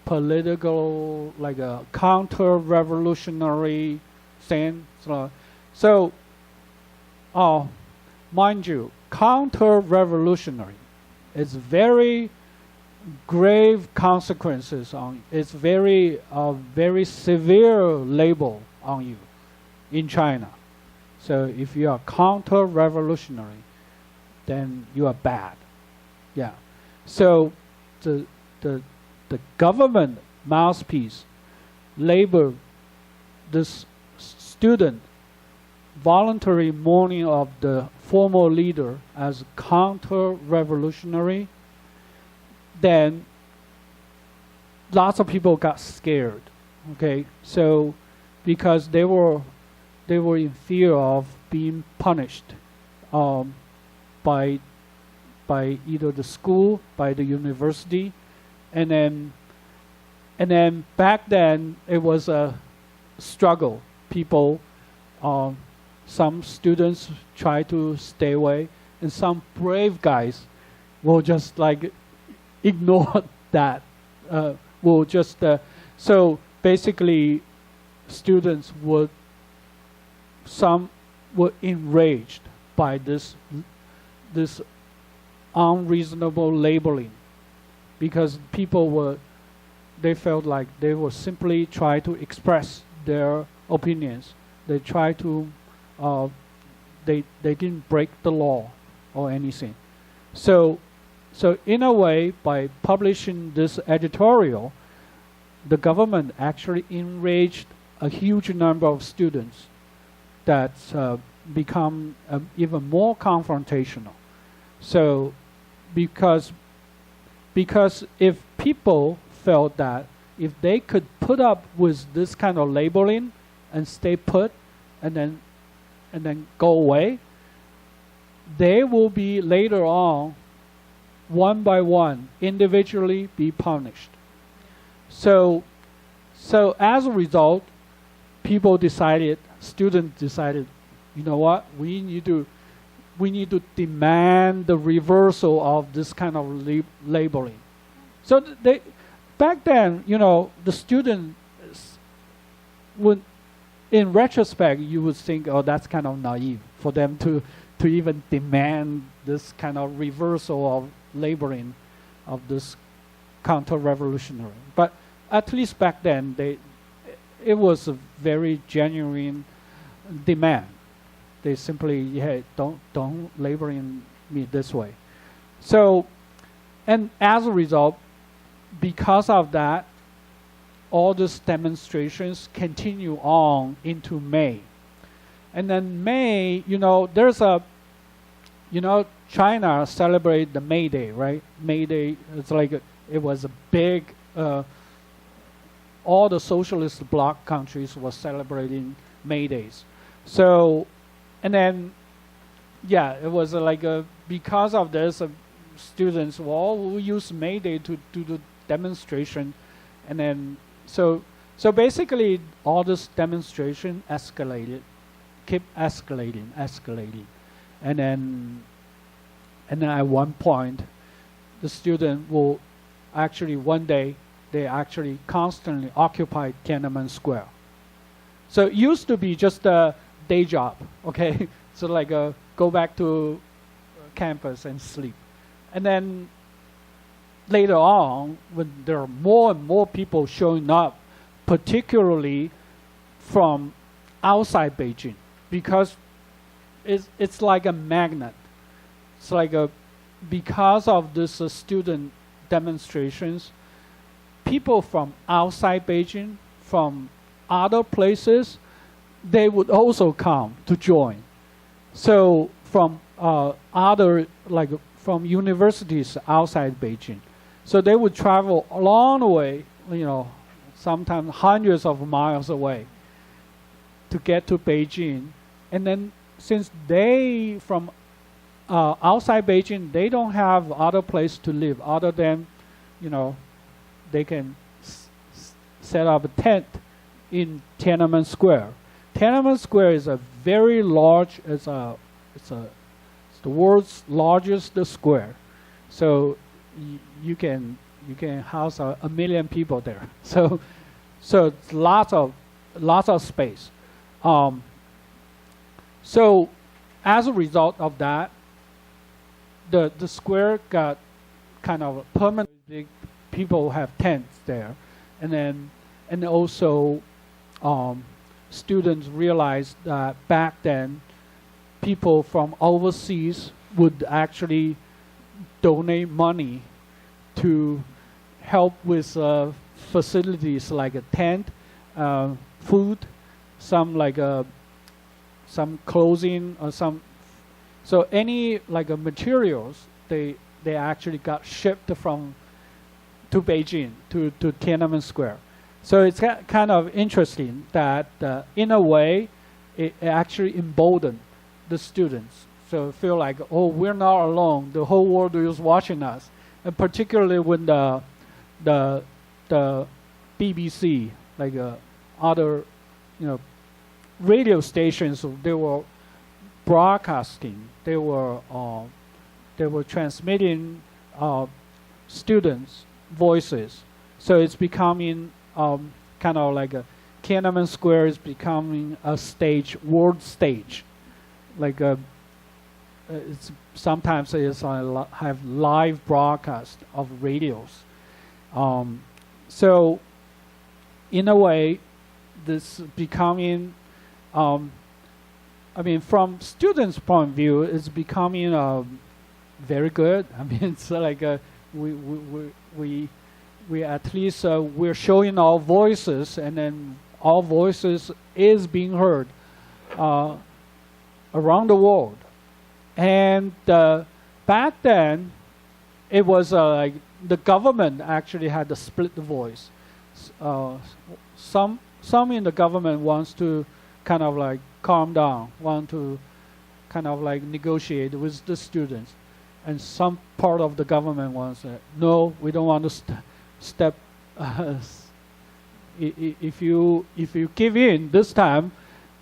Speaker 2: political, like a counter-revolutionary thing. So, mind you, counter-revolutionary is very grave consequences on. It's very severe label on you in China. So if you are counter-revolutionary, then you are bad. Yeah. So the government mouthpiece labeled this student voluntary mourning of the former leader as counter-revolutionary. Then lots of people got scared. Okay, so because they were in fear of being punished by either the school, by the university, and then back then it was a struggle. People, some students try to stay away, and some brave guys will just like ignore that. Will just so basically, students some were enraged by this unreasonable labeling, because they felt like they were simply try to express their opinions. They try to they didn't break the law or anything. So in a way, by publishing this editorial, the government actually enraged a huge number of students that become even more confrontational. So because if people felt that if they could put up with this kind of labeling and stay put and then go away, they will be later on, one by one, individually be punished. So as a result, students decided, you know what, we need to demand the reversal of this kind of labeling. So back then, the students would, in retrospect, you would think, oh, that's kind of naive for them to even demand this kind of reversal of labeling of this counter-revolutionary. But at least back then, it was a very genuine demand. They simply, hey, don't labeling me this way. So, and as a result, because of that, all these demonstrations continue on into May. And then May, China celebrate the May Day, right? May Day, it's like it was a big, all the socialist bloc countries were celebrating May Days. So, and then, yeah, it was because of this, students will use May Day to do the demonstration. And then, so basically all this demonstration kept escalating. And then at one point, the student will actually, one day, they actually constantly occupied Tiananmen Square. So it used to be just a day job, okay? So go back to campus and sleep. And then later on, when there are more and more people showing up, particularly from outside Beijing, because it's like a magnet. It's because of this student demonstrations, people from outside Beijing, from other places, they would also come to join. So from from universities outside Beijing. So they would travel a long way, sometimes hundreds of miles away to get to Beijing. And then since they, from outside Beijing, they don't have other place to live other than, they can set up a tent in Tiananmen Square. Tiananmen Square is a very large, it's the world's largest square. So you can you can house a million people there. So it's lots of space. So as a result of that, the square got kind of permanent. People have tents there, and also students realized that back then people from overseas would actually donate money to help with facilities like a tent, food, some clothing or some. So any materials they actually got shipped to Beijing to Tiananmen Square. So it's kind of interesting that in a way it actually emboldened the students. So feel like, oh, we're not alone. The whole world is watching us, and particularly when the BBC, other, radio stations, they were broadcasting. They were transmitting students' voices. So it's becoming kind of like a Tiananmen Square is becoming a stage, world stage. Sometimes it's have live broadcast of radios. So in a way, this becoming, from students' point of view, it's becoming very good. It's we at least we're showing our voices, and then our voices is being heard around the world. And back then, it was the government actually had to split the voice. Some in the government wants to kind of calm down, want to kind of negotiate with the students, and some part of the government wants no, we don't want to step. If you give in this time,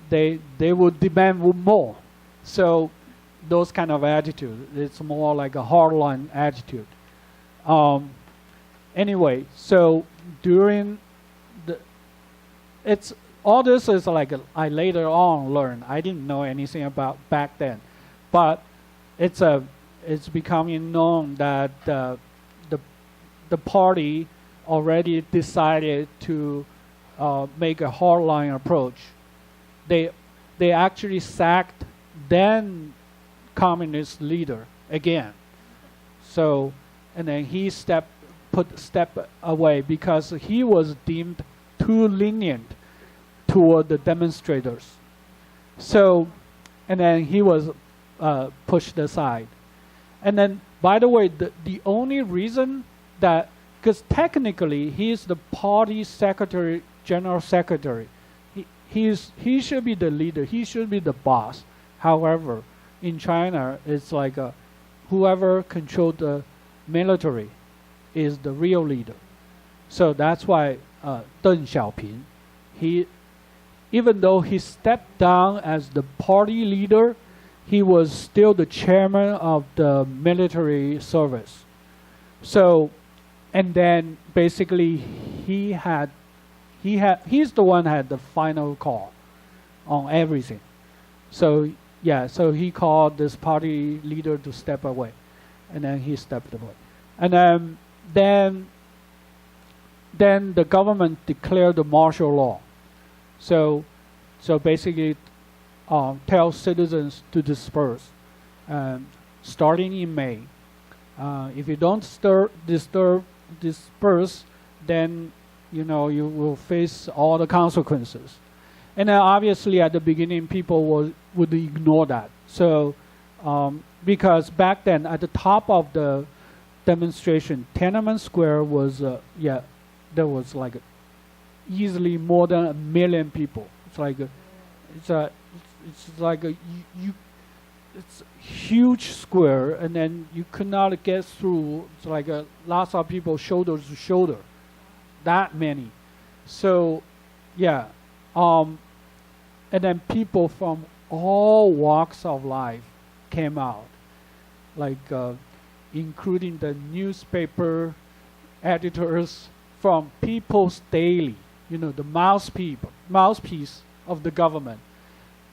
Speaker 2: they will demand more. So those kind of attitude, it's more like a hardline attitude. Anyway, so during it's all this is I later on learned. I didn't know anything about back then, but it's becoming known that the party already decided to make a hardline approach. They actually sacked then communist leader again. So, and then he step away because he was deemed too lenient toward the demonstrators. So, and then he was pushed aside. And then, by the way, the only reason that, because technically he is the party secretary, general secretary, he should be the leader, he should be the boss. However, in China, it's whoever controlled the military is the real leader. So that's why Deng Xiaoping, even though he stepped down as the party leader, he was still the chairman of the military service. So, and then basically he's the one had the final call on everything. So yeah, so he called this party leader to step away, and then he stepped away, and then the government declared the martial law. So basically, tell citizens to disperse, starting in May. If you don't disperse, then you will face all the consequences. And then obviously at the beginning, people would ignore that. So because back then at the top of the demonstration, Tiananmen Square was there was easily more than 1 million people. It's a huge square, and then you could not get through. It's lots of people shoulder to shoulder, that many. So yeah, and then people from all walks of life came out, including the newspaper editors from People's Daily, the mouthpiece of the government.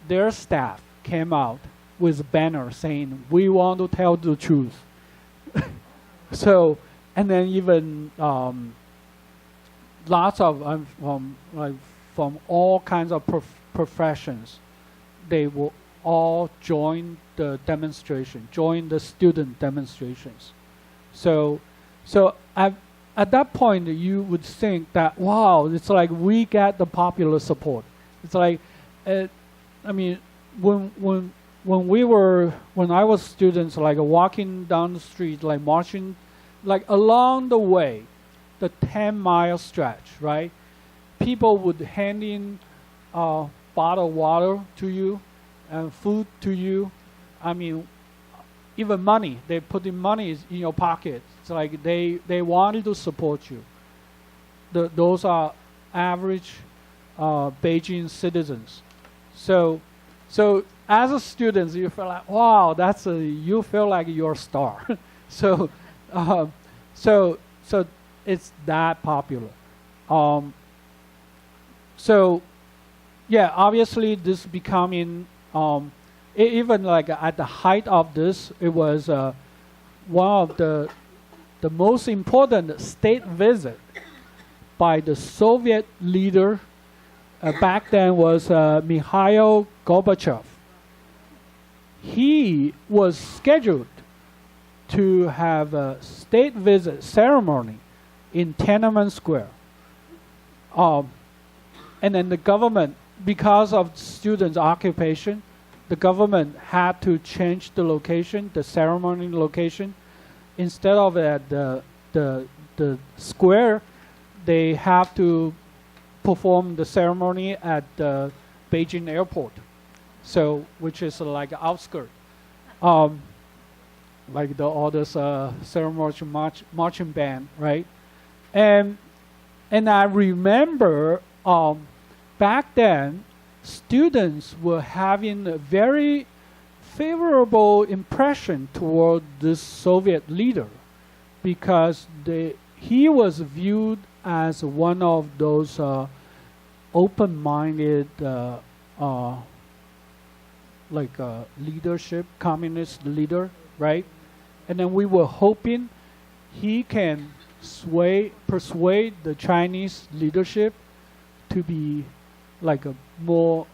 Speaker 2: Their staff came out with a banner saying, "We want to tell the truth." So, and then even lots of from all kinds of professions, they will all join the demonstration, join the student demonstrations. So at that point, you would think that, wow, it's like we get the popular support. It's like, when I was students, like walking down the street, like marching, like along the way, the 10-mile stretch, right? People would hand in bottled water to you and food to you. Even money. They put in money in your pocket. It's like they wanted to support you. Those are average Beijing citizens. So as a student, you feel like, wow, you feel like you're a star. So it's that popular. Yeah, obviously this becoming even like at the height of this, it was one of the most important state visit by the Soviet leader back then was Mikhail Gorbachev. He was scheduled to have a state visit ceremony in Tiananmen Square. And then the government, because of students' occupation, the government had to change the location, the ceremony location. Instead of at the square, they have to perform the ceremony at the Beijing airport, which is like outskirt, like all this ceremony marching band, right? And I remember back then, students were having a very favorable impression toward this Soviet leader because he was viewed as one of those open-minded leadership, communist leader, right? And then we were hoping he can persuade the Chinese leadership to be like a more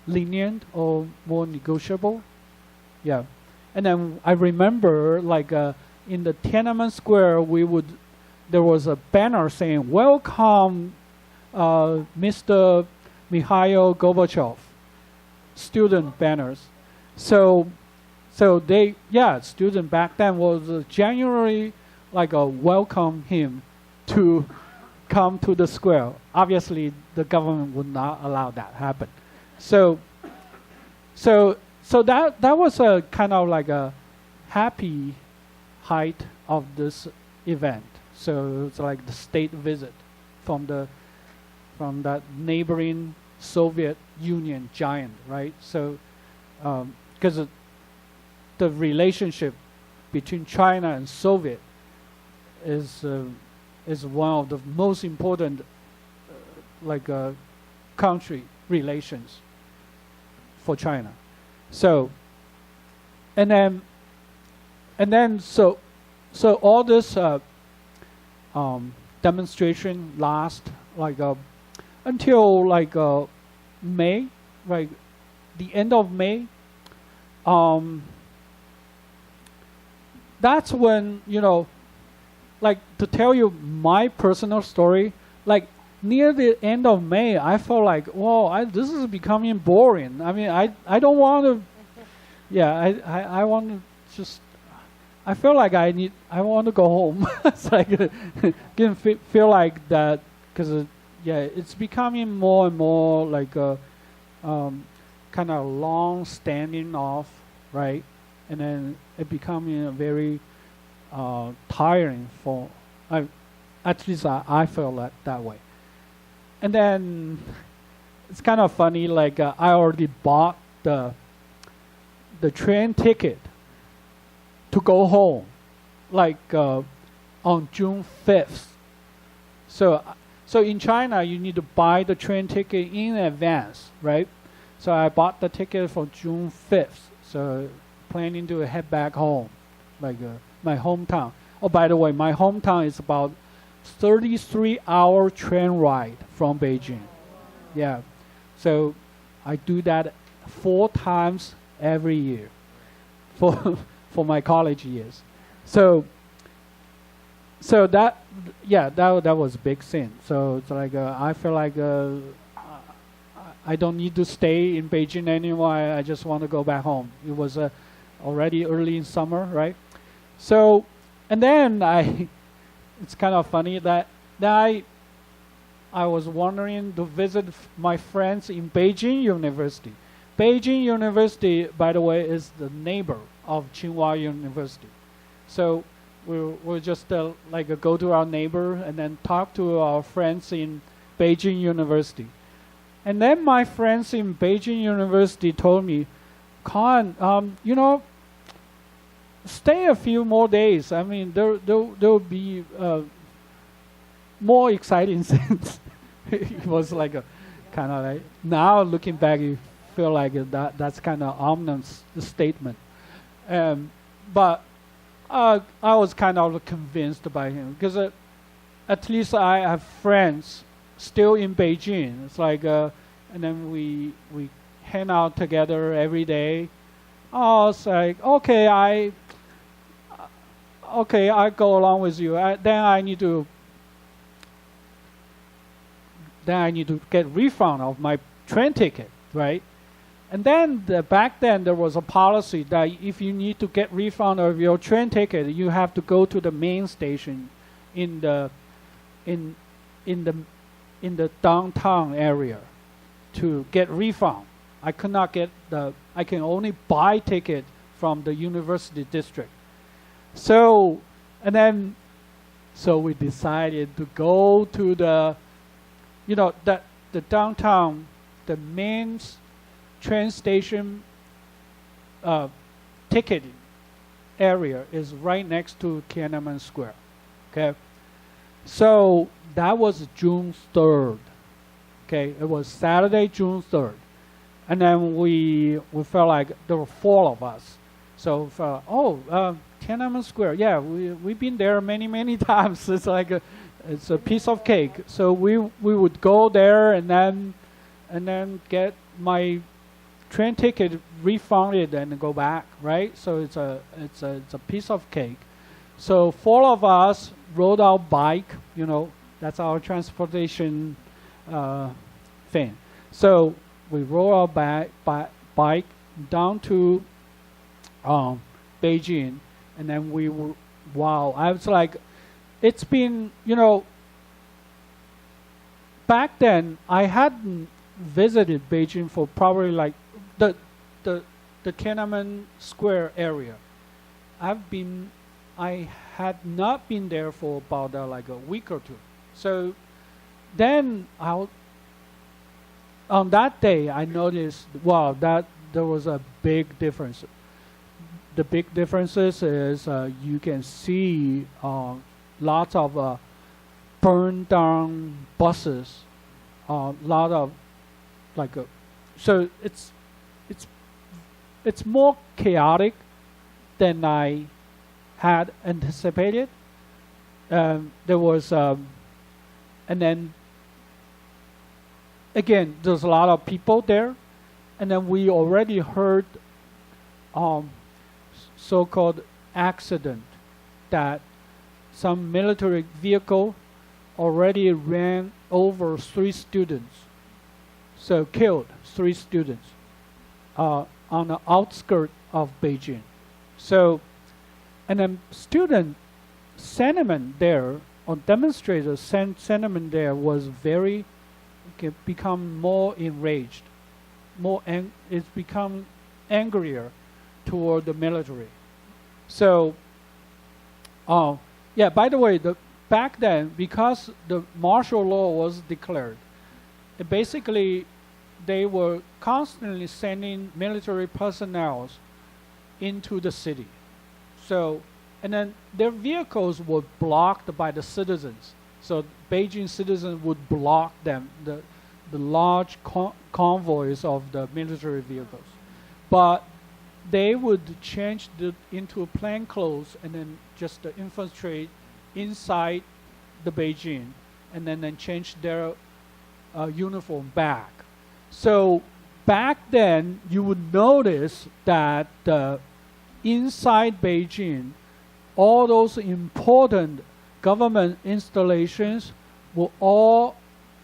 Speaker 2: lenient or more negotiable. Yeah. And then I remember like in the Tiananmen Square, there was a banner saying, "Welcome, Mr. Mikhail Gorbachev," student banners. So student back then was genuinely like welcome him to come to the square. Obviously, the government would not allow that happen. So that was a kind of like a happy height of this event. So it's like the state visit from that neighboring Soviet Union giant, right? So because the relationship between China and Soviet is one of the most important country relations for China. So and then so all this demonstration last until May, like the end of May. That's when, to tell you my personal story, like near the end of May, I felt like, whoa, this is becoming boring. I don't want to, I want to just, I feel like I want to go home. It's like, didn't feel like that, because it's becoming more and more like a kind of long-standing off, right? And then it becoming a very tiring for, at least I feel that way. And then it's kind of funny, like I already bought the train ticket to go home, like a on June 5th. So in China, you need to buy the train ticket in advance, right? So I bought the ticket for June 5th. So planning to head back home, like my hometown. Oh, by the way, my hometown is about 33-hour train ride from Beijing. Yeah. So I do that 4 times every year for for my college years. So that was a big sin. So it's like I feel like I don't need to stay in Beijing anymore. I just want to go back home. It was already early in summer, right? So, and then it's kind of funny that I was wondering to visit my friends in Beijing University. Beijing University, by the way, is the neighbor of Tsinghua University. So we'll just go to our neighbor and then talk to our friends in Beijing University. And then my friends in Beijing University told me, Khan, stay a few more days. I mean, there'll be more exciting things. It was like a kind of like, now looking back, you feel like that's kind of ominous statement. But I was kind of convinced by him because at least I have friends still in Beijing. It's like, and then we hang out together every day. Oh, it's like, okay, I go along with you. Then I need to get refund of my train ticket, right? And then back then there was a policy that if you need to get refund of your train ticket, you have to go to the main station in the downtown area to get refund. I could not get I can only buy ticket from the university district. So we decided to go to the downtown, the main train station ticketing area is right next to Tiananmen Square. Okay, so that was June 3rd. Okay, it was Saturday, June 3rd, and then we felt like there were 4 of us. So we felt, Tiananmen Square, yeah, we've been there many times. It's like it's a piece of cake. So we would go there and then get my train ticket refunded and go back, right? So it's a piece of cake. So 4 of us rode our bike. That's our transportation thing. So we rode our bike down to Beijing, and then we were, wow, I was like, it's been, back then I hadn't visited Beijing for probably like the Tiananmen Square area. I had not been there for about like a week or 2. So then on that day I noticed, wow, that there was a big difference. The big differences is you can see lots of burned down buses, lot of so it's more chaotic than I had anticipated. There was and then again there's a lot of people there, and then we already heard so-called accident that some military vehicle already ran over 3 students, so killed 3 students on the outskirts of Beijing. So, and then student sentiment there, or demonstrators sentiment there was become more enraged, it's become angrier toward the military. So, yeah, by the way, back then, because the martial law was declared, basically they were constantly sending military personnel into the city. So and then their vehicles were blocked by the citizens. So Beijing citizens would block them, the large convoys of the military vehicles. But they would change into plain clothes and then just infiltrate inside the Beijing, and then change their uniform back. So back then, you would notice that inside Beijing, all those important government installations were all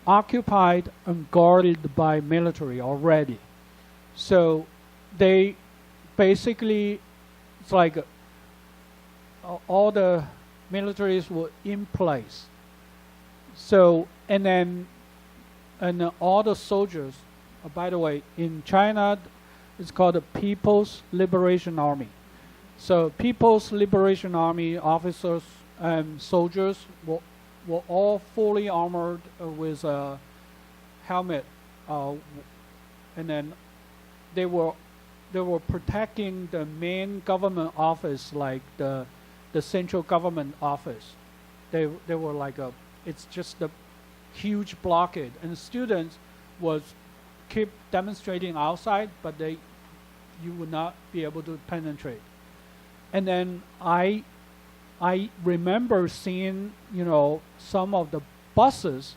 Speaker 2: occupied and guarded by military already. So they basically, it's like all the militaries were in place. So, and all the soldiers, by the way, in China, it's called the People's Liberation Army. So People's Liberation Army officers and soldiers were all fully armored with a helmet, and then they were protecting the main government office, like the central government office. They were like it's just a huge blockade, and the students was keep demonstrating outside, but you would not be able to penetrate. And then I remember seeing, some of the buses,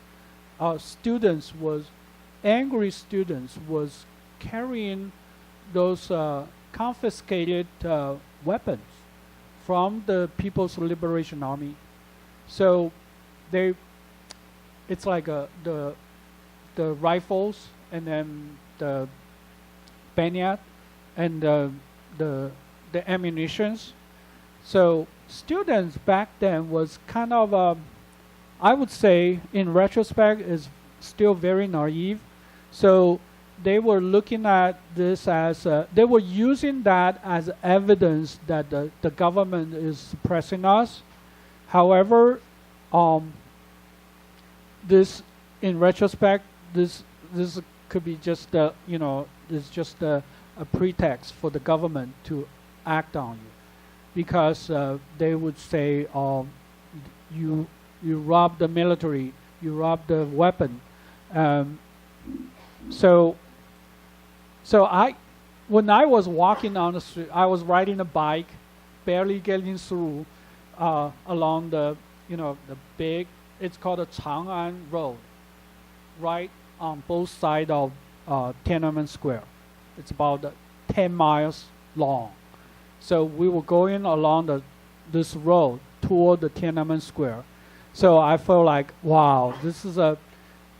Speaker 2: angry students was carrying those confiscated weapons from the People's Liberation Army. So it's like the rifles, and then the bayonet, and the ammunitions. So students back then was kind of, I would say, in retrospect, is still very naive. So they were looking at this as, they were using that as evidence that the government is suppressing us. However, this, in retrospect, this could be just it's just a pretext for the government to act on you, because they would say, you robbed the military, you robbed the weapon. So when I was walking on the street, I was riding a bike, barely getting through along the big, it's called the Chang'an Road, right on both sides of Tiananmen Square. It's about 10 miles long. So we were going along this road toward the Tiananmen Square. So I felt like, wow, this is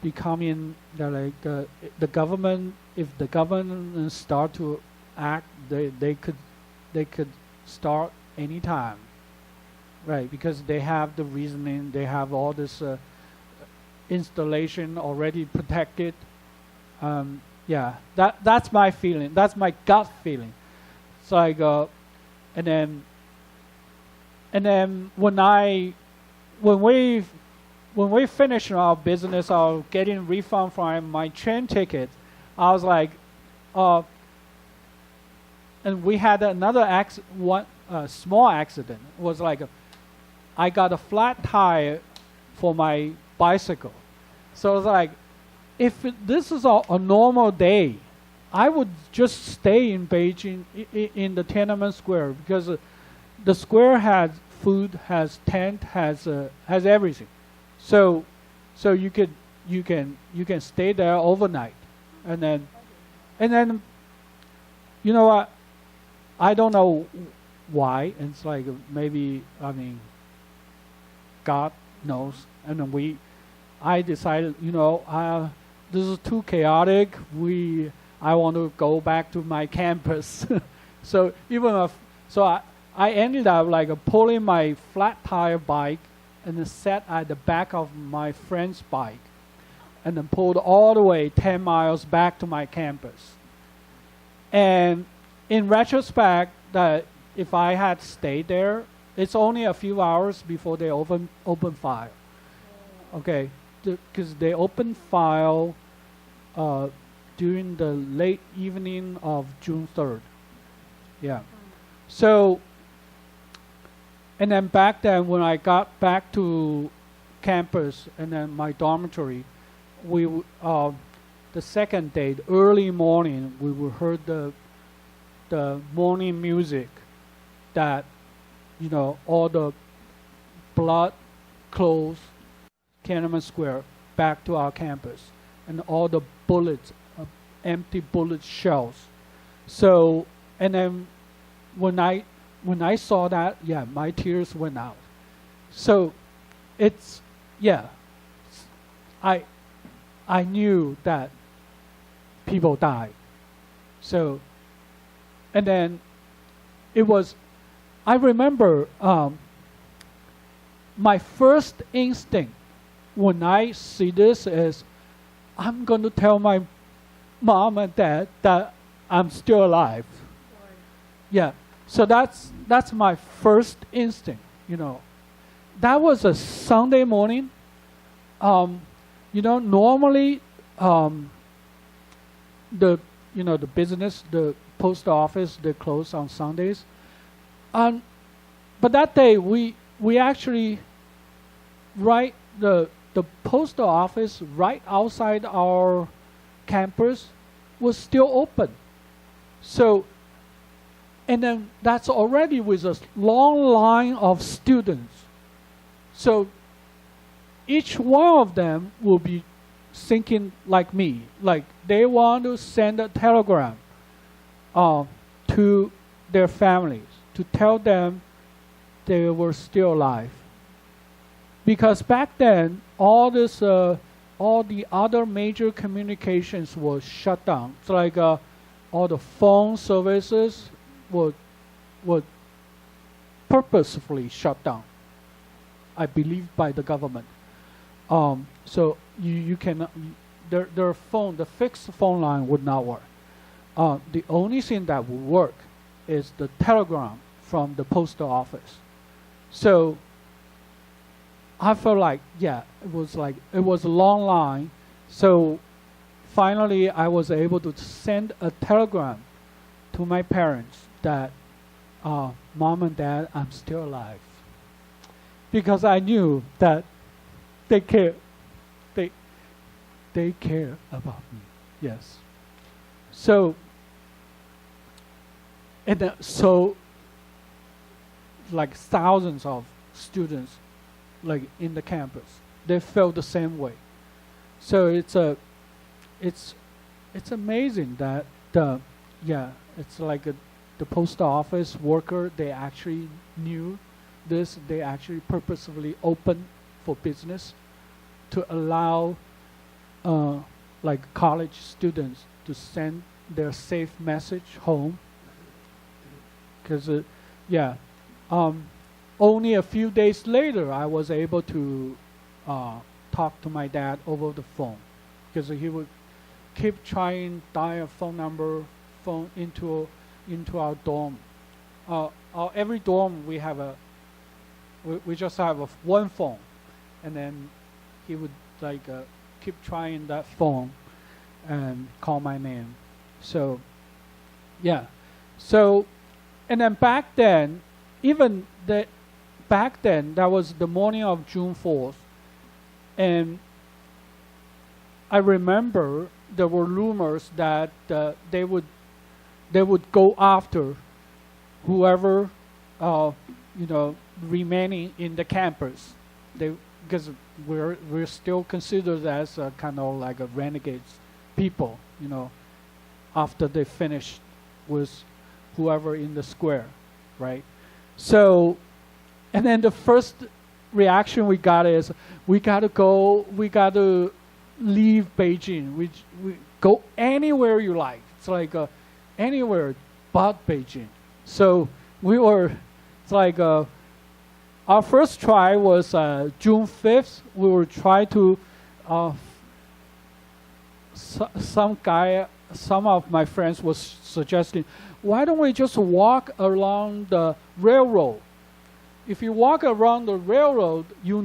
Speaker 2: becoming the government. If the government start to act, they could start anytime, right? Because they have the reasoning, they have all this installation already protected. Yeah, that's my feeling. That's my gut feeling. It's like, and then when we finished our business, our getting refund from my train ticket, I was like, and we had another small accident. It was like, I got a flat tire for my bicycle. So I was like, if this is a normal day, I would just stay in Beijing, in the Tiananmen Square, because the square has food, has tent, has everything. So you can stay there overnight, and then you know what? I don't know why. It's like maybe, God knows. And then I decided, this is too chaotic. I want to go back to my campus. So I ended up like pulling my flat tire bike and then sat at the back of my friend's bike, and then pulled all the way 10 miles back to my campus. And in retrospect, that if I had stayed there, it's only a few hours before they open fire. Okay, because they opened fire during the late evening of June 3rd. Yeah. So And then back then, when I got back to campus and then my dormitory, the second day, the early morning, we would heard the morning music that, you know, all the blood clothes Tiananmen Square back to our campus, and all the bullets, empty bullet shells. So, and then when I saw that, yeah, my tears went out. So, it's, yeah, I knew that people died. So, and then it was, I remember my first instinct when I see this is, I'm going to tell my mom and dad that I'm still alive. Yeah, so that's my first instinct, you know. That was a Sunday morning. You know, normally the business, the post office, they close on Sundays. But that day we actually, right, the post office right outside our campus was still open. So, and then that's already with a long line of students. So each one of them will be thinking like me, like they want to send a telegram to their families to tell them they were still alive. Because back then, all the other major communications were shut down. It's like all the phone services were purposefully shut down, I believe, by the government. So you cannot, their phone, the fixed phone line would not work. The only thing that would work is the telegram from the postal office. So I felt like, yeah, it was a long line. So finally I was able to send a telegram to my parents that, Mom and Dad, I'm still alive. Because I knew that they care. They care about me. Yes. So, and so, like thousands of students, like in the campus, they felt the same way. So it's amazing that it's like the post office worker, they actually knew this. They actually purposefully opened for business to allow like college students to send their safe message home. Because only a few days later I was able to talk to my dad over the phone, because he would keep trying dial phone number into our dorm. Every dorm we have we just have one phone, and then he would like keep trying that phone and call my name. So yeah, so and then back then, that was the morning of June 4th, and I remember there were rumors that they would go after whoever remaining in the campus. Because we're still considered as a kind of like a renegades people, after they finished with whoever in the square, right? So, and then the first reaction we got is, we gotta leave Beijing. We go anywhere you like. It's like anywhere but Beijing. So it's like our first try was June 5th. We were trying to, some of my friends was suggesting, why don't we just walk around the railroad? If you walk around the railroad, you're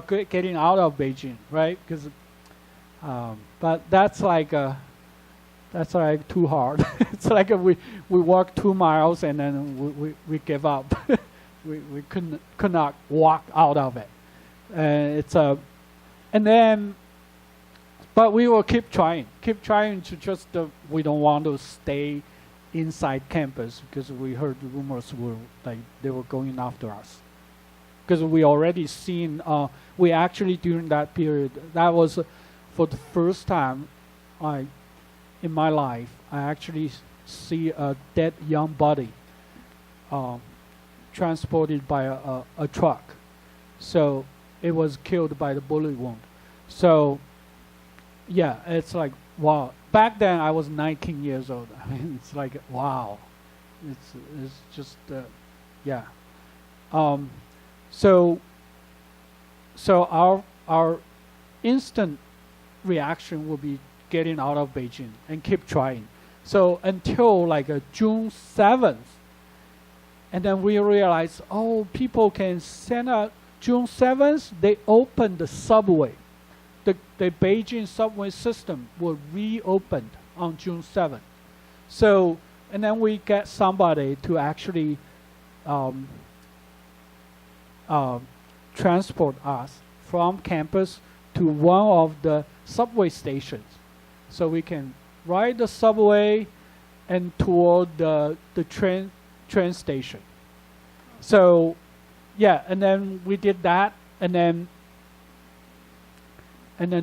Speaker 2: getting out of Beijing, right? Because, but that's like too hard. It's like we walk 2 miles and then we give up. we could not walk out of it. And then, but we will keep trying to just, we don't want to stay inside campus because we heard the rumors were like they were going after us. Because we already seen, we actually during that period, that was for the first time in my life, I actually see a dead young body transported by a truck. So it was killed by the bullet wound. So yeah, it's like, wow. Back then I was 19 years old. I mean, it's like, wow. It's just, yeah. So our instant reaction will be getting out of Beijing and keep trying. So until like June 7th, and then we realized, oh, people can send out June 7th, they opened the subway. The Beijing subway system was reopened on June 7th. So, and then we get somebody to actually transport us from campus to one of the subway stations. So we can ride the subway and toward the train station. So yeah, and then we did that, and then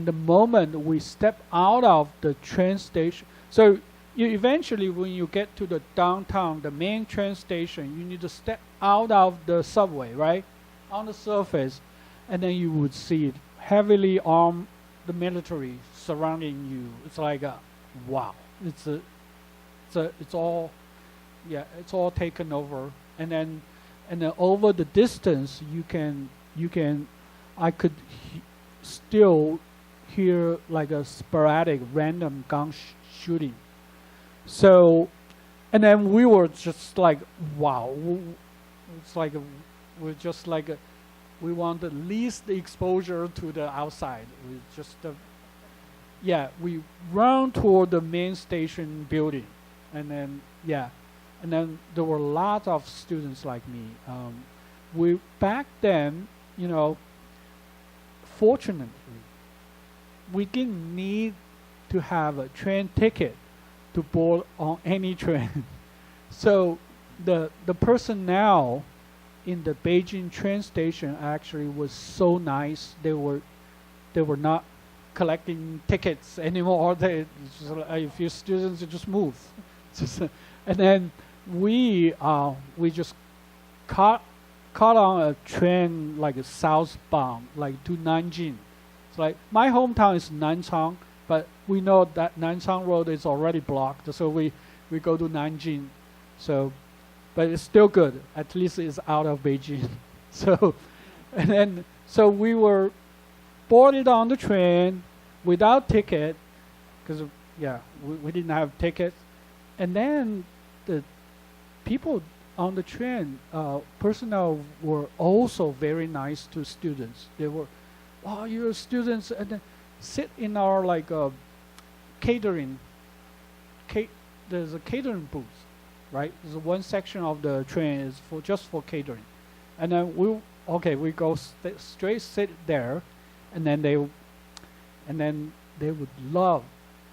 Speaker 2: the moment we step out of the train station, so you eventually when you get to the downtown, the main train station, you need to step out of the subway, right? On the surface, and then you would see it heavily armed, the military surrounding you. It's like wow, it's all, yeah, it's all taken over, and then over the distance I could still hear like a sporadic random gun shooting. So, and then we were just like, wow, it's like we're just like we want the least exposure to the outside. We just yeah, we run toward the main station building, and then yeah, and then there were lots of students like me. We back then, you know, fortunately, we didn't need to have a train ticket to board on any train. So the personnel in the Beijing train station actually was so nice. They were not collecting tickets anymore. They just, if you're students, you just move. And then we just caught on a train like a southbound, like to Nanjing. It's like my hometown is Nanchang, but we know that Nanchang Road is already blocked, so we go to Nanjing. So, but it's still good. At least it's out of Beijing. So, and then so we were boarded on the train without ticket, because yeah, we didn't have tickets. And then the people on the train, personnel were also very nice to students. They were, oh, you're students, and then sit in our like catering. There's a catering booth, right? There's one section of the train is for just for catering, and then we go straight sit there, and then they would love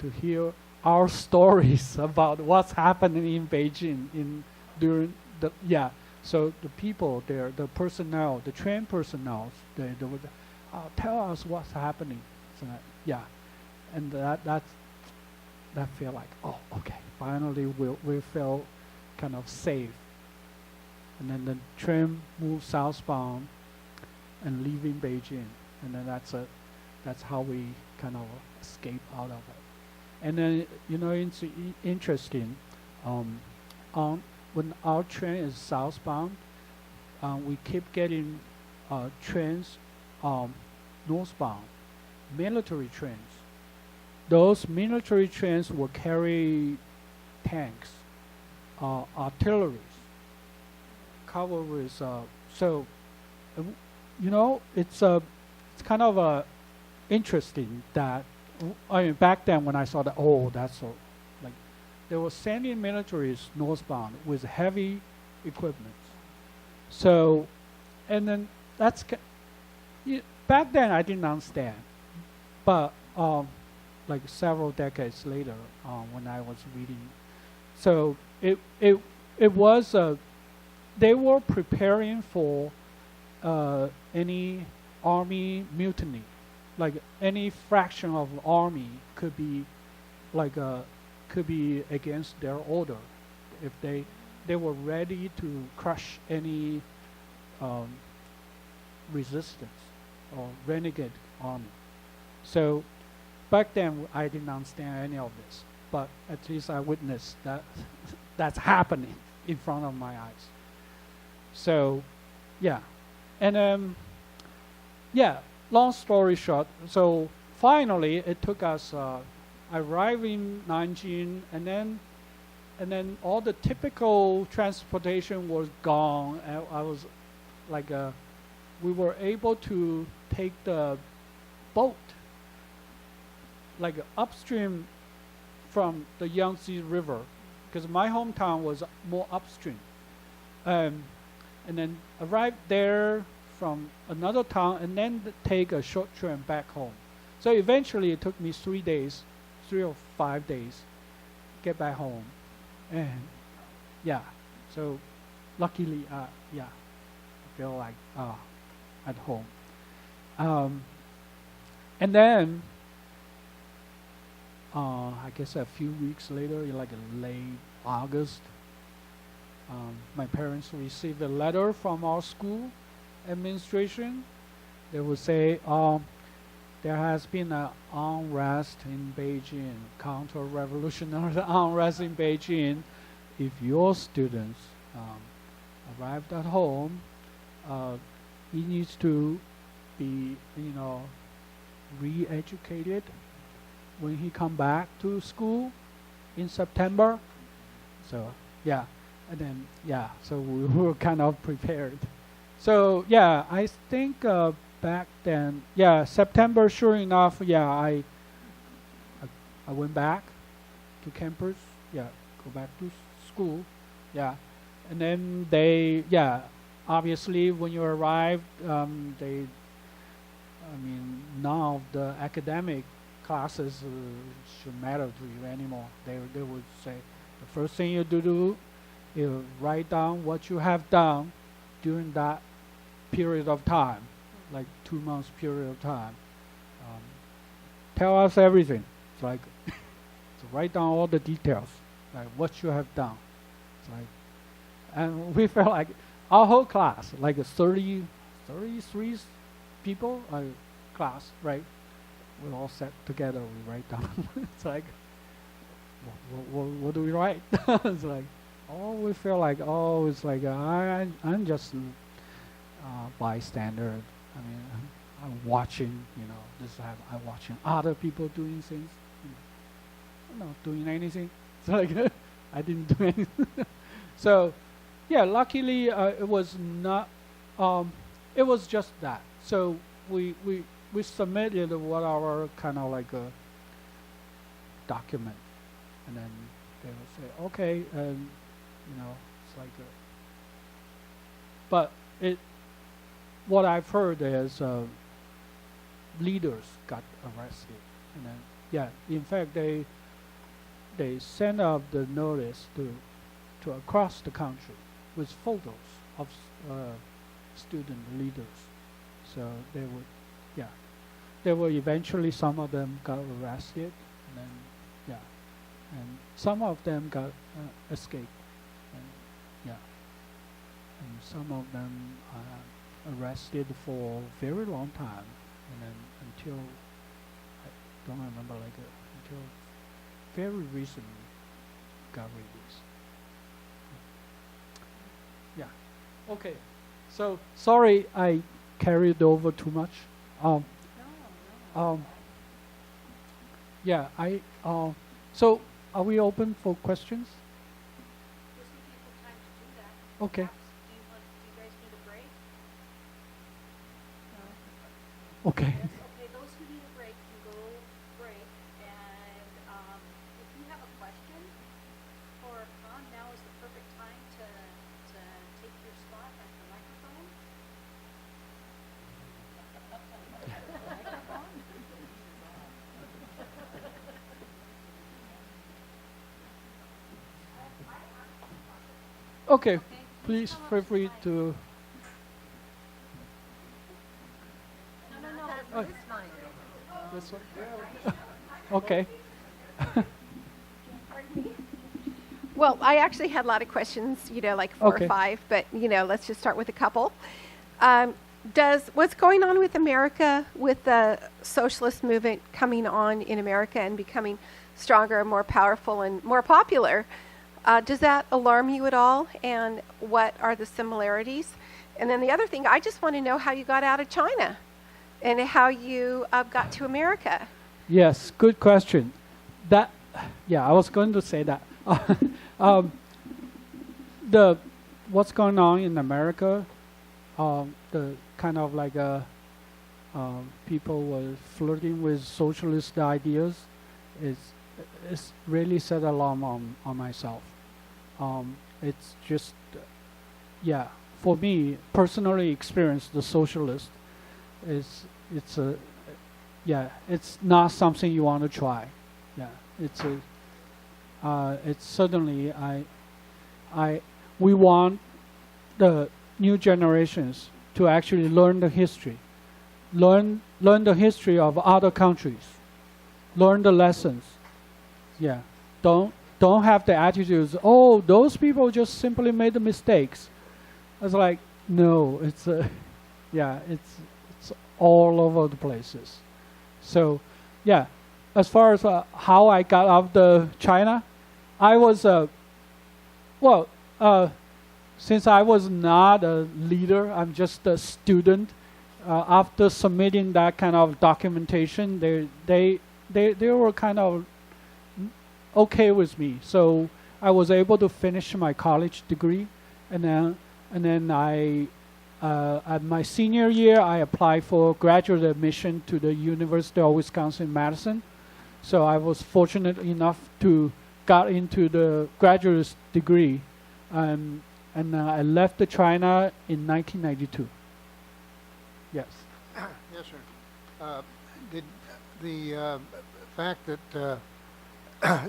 Speaker 2: to hear our stories about what's happening in Beijing during the So the people there, the personnel, the train personnel, they would tell us what's happening. So yeah, and that feel like, oh, okay, finally we feel kind of safe. And then the train moves southbound and leaving Beijing, and then that's how we kind of escape out of it. And then, you know, it's interesting. When our train is southbound, we keep getting trains northbound, military trains. Those military trains will carry tanks, artillery, cavalry. So, you know, it's kind of interesting that. I mean, back then when I saw that, oh, that's so, like, they were sending militaries northbound with heavy equipment.
Speaker 3: So, and then back then I didn't understand, but like several decades later, when I was reading, so it was they were preparing for any army mutiny, like any fraction of the army could be like could be against their order if they were ready to crush any resistance or renegade army. So back then I didn't understand any of this, but at least I witnessed that that's happening in front of my eyes. So yeah, and yeah, long story short, so finally it took us I arrived in Nanjing, and then all the typical transportation was gone. And I was like, we were able to take the boat, like upstream from the Yangtze River, because my hometown was more upstream. And then arrived there from another town, and then take a short train back home. So eventually it took me 3 days, 3 or 5 days, get back home. And yeah, so luckily, yeah, I feel like at home. And then, I guess a few weeks later, in like late August, my parents received a letter from our school administration. They would say, there has been an unrest in Beijing, counter-revolutionary unrest in Beijing. If your students arrived at home, he needs to be, re-educated when he come back to school in September. So yeah, and then yeah, so we were kind of prepared. So yeah, I think back then, yeah, September, sure enough, yeah, I went back to campus, yeah, go back to school, yeah, and then they, yeah, obviously when you arrived, none of the academic classes should matter to you anymore. They would say the first thing you do is write down what you have done during that period of time, like 2 months period of time. Tell us everything. It's like, so write down all the details, like what you have done. It's like, and we felt like our whole class, like 33 people, class, right? We all sat together, we write down. It's like, what do we write? It's like, we feel like, it's like, I'm just bystander. I mean, I'm watching, I'm watching other people doing things. I'm not doing anything. It's like, I didn't do anything. So, yeah, luckily it was not, it was just that. So we submitted what our kind of like a document, and then they would say, okay, it's like but what I've heard is leaders got arrested, and then yeah, in fact they sent out the notice to across the country with photos of student leaders. So they would, yeah, there were eventually some of them got arrested, and then yeah, and some of them got escaped, and yeah, and some of them arrested for a very long time, and then until I don't remember, like until very recently got released. Yeah. Okay. So sorry I carried over too much. Yeah. So are we open for questions?
Speaker 1: Just looking for time to do that.
Speaker 3: Okay.
Speaker 1: Do you guys need a break?
Speaker 3: Okay.
Speaker 1: Yes, okay, those who need a break can go break, and if you have a question or a comment, now is the perfect time to take your spot at the microphone.
Speaker 3: Okay, please feel free to. Oh, this one? Okay.
Speaker 4: Well, I actually had a lot of questions, like four
Speaker 3: Okay.
Speaker 4: or five, but, let's just start with a couple. What's going on with America, with the socialist movement coming on in America and becoming stronger, more powerful, and more popular, does that alarm you at all? And what are the similarities? And then the other thing, I just want to know how you got out of China and how you got to America.
Speaker 3: Yes, good question. I was going to say that. What's going on in America, the kind of like people were flirting with socialist ideas, is really set alarm on myself. It's just, for me personally experienced the socialist it's not something you want to try. It's certainly we want the new generations to actually learn the history, learn the history of other countries, learn the lessons. Don't have the attitudes, oh, those people just simply made the mistakes. It's like, no, it's all over the places. So as far as how I got out of China, I was since I was not a leader, I'm just a student. After submitting that kind of documentation, they were kind of okay with me. So I was able to finish my college degree, and then at my senior year, I applied for graduate admission to the University of Wisconsin-Madison. So I was fortunate enough to got into the graduate degree, and I left China in 1992. Yes.
Speaker 5: Yes, sir. Did the fact that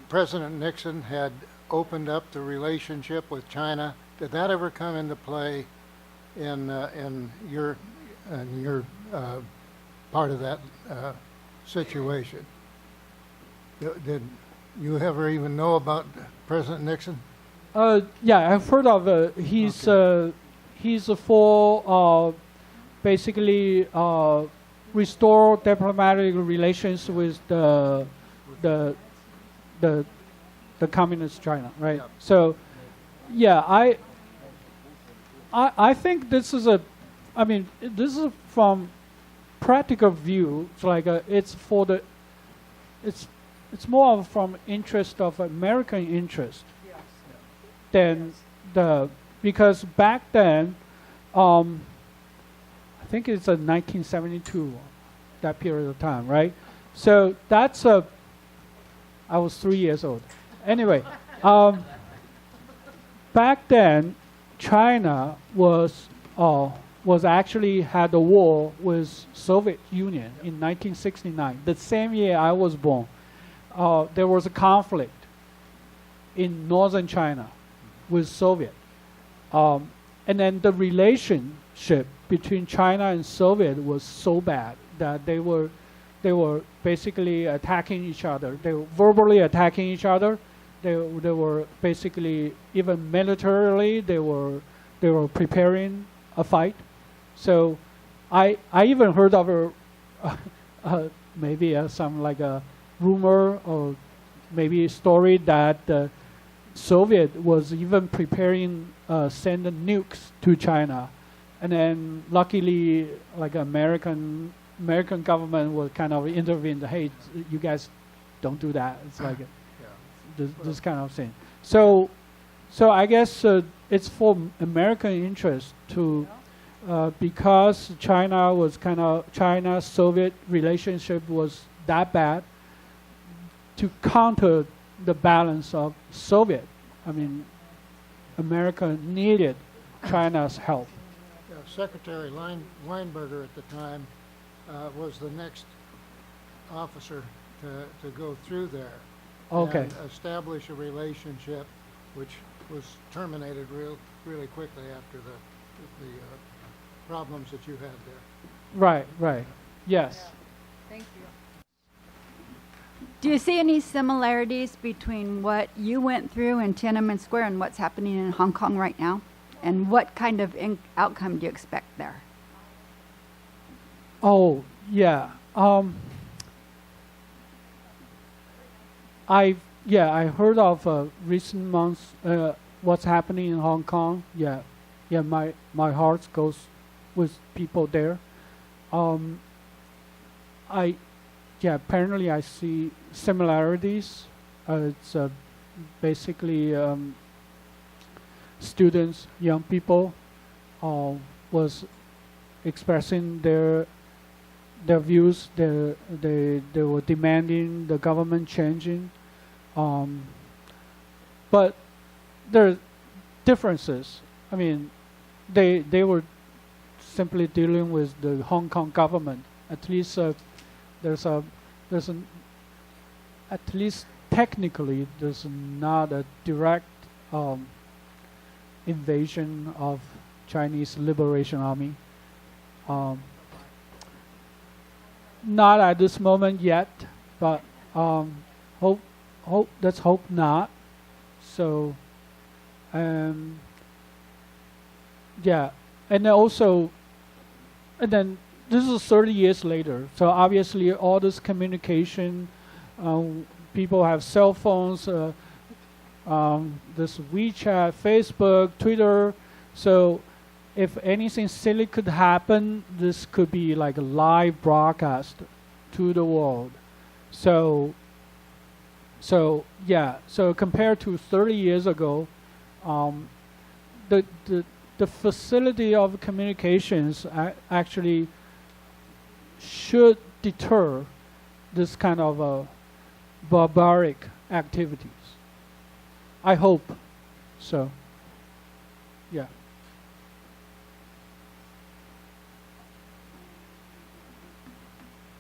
Speaker 5: President Nixon had opened up the relationship with China, did that ever come into play in your part of that situation? Did you ever even know about President Nixon?
Speaker 3: I've heard of he's for basically restore diplomatic relations with the communist China, right?
Speaker 5: Yeah.
Speaker 3: So I think this is this is from practical view. It's like it's more from interest of American interest than because back then, I think it's 1972, that period of time, right? So that's I was 3 years old. Anyway, back then, China was actually had a war with Soviet Union in 1969. The same year I was born, there was a conflict in northern China with Soviet, and then the relationship between China and Soviet was so bad that they were basically attacking each other. They were verbally attacking each other. They were basically, even militarily, they were preparing a fight. So I even heard of maybe some like a rumor or maybe a story that the Soviet was even preparing send nukes to China, and then luckily like American government was kind of intervened. Hey, you guys don't do that. It's like this kind of thing. So I guess it's for American interest to because China-Soviet relationship was that bad, to counter the balance of Soviet. America needed China's help.
Speaker 5: Secretary Weinberger at the time was the next officer to go through there
Speaker 3: Okay.
Speaker 5: and establish a relationship which was terminated really quickly after the problems that you had there.
Speaker 3: Right, right. Yes.
Speaker 6: Thank you. Do you see any similarities between what you went through in Tiananmen Square and what's happening in Hong Kong right now? And what kind of outcome do you expect there?
Speaker 3: Oh, yeah. I heard of recent months what's happening in Hong Kong. Yeah, my heart goes with people there. Apparently I see similarities. It's basically students, young people, was expressing their views. They were demanding the government changing. But there are differences. I mean, they were simply dealing with the Hong Kong government. At least at least technically there's not a direct invasion of Chinese Liberation Army. Not at this moment yet, but let's hope not. So, and then this is 30 years later. So obviously all this communication, people have cell phones, this WeChat, Facebook, Twitter. So if anything silly could happen, this could be like a live broadcast to the world. So compared to 30 years ago, the facility of communications actually should deter this kind of barbaric activities. I hope so. Yeah.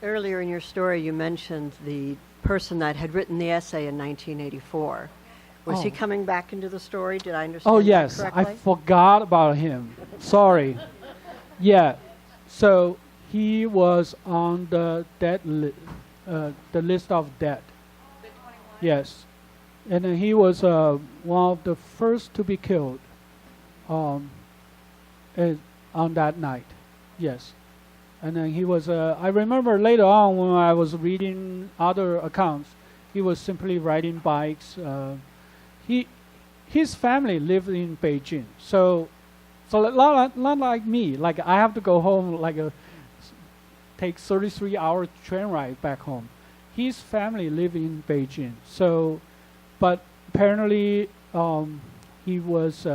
Speaker 7: Earlier in your story, you mentioned the person that had written the essay in 1984. Was he coming back into the story? Did I understand
Speaker 3: Oh,
Speaker 7: that
Speaker 3: yes.
Speaker 7: correctly?
Speaker 3: I forgot about him. Sorry. Yeah. So he was on the list of dead. Yes. And then he was one of the first to be killed on that night. Yes. And then he was, I remember later on when I was reading other accounts, he was simply riding bikes. His family lived in Beijing. So not like me. Like I have to go home, take 33-hour train ride back home. His family lived in Beijing. So, but apparently he was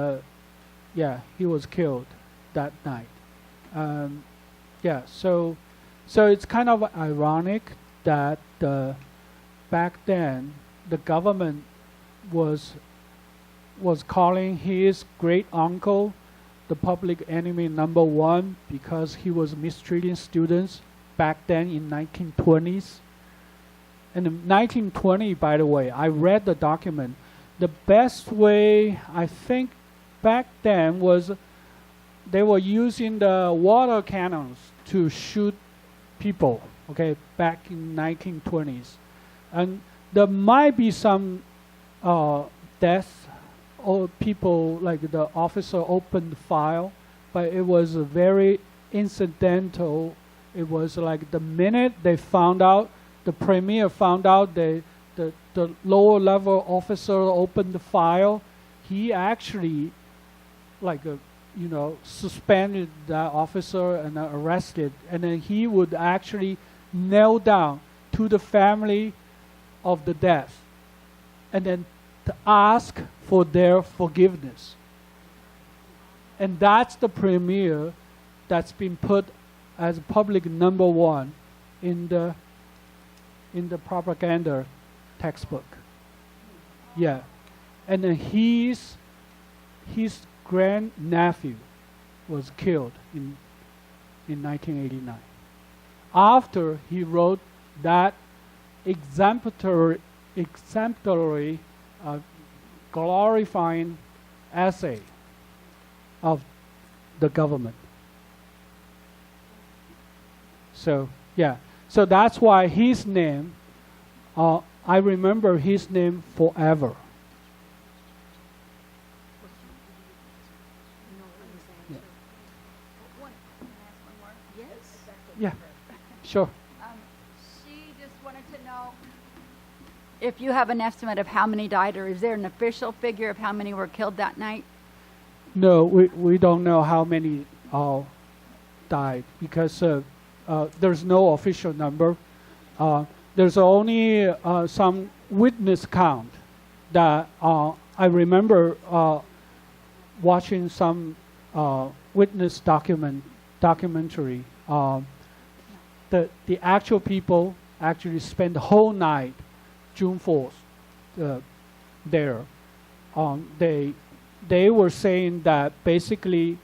Speaker 3: killed that night. So it's kind of ironic that back then the government was calling his great uncle the public enemy #1 because he was mistreating students back then in 1920s. And in 1920, by the way, I read the document. The best way, I think, back then was they were using the water cannons to shoot people, okay, back in 1920s. And there might be some deaths or people, like the officer opened the file, but it was very incidental. It was like the minute they found out, the premier found out, the lower level officer opened the file, he actually suspended that officer and arrested, and then he would actually kneel down to the family of the death and then to ask for their forgiveness. And that's the premier that's been put as public #1 in the propaganda textbook. Yeah. And then his grandnephew was killed in 1989. After he wrote that exemplary glorifying essay of the government. So yeah, so that's why his name, I remember his name forever. Yeah, sure.
Speaker 6: She just wanted to know if you have an estimate of how many died, or is there an official figure of how many were killed that night?
Speaker 3: No, we don't know how many died because there's no official number. There's only some witness count that I remember watching some witness documentary. The actual people actually spent the whole night, June 4th, there. They were saying that basically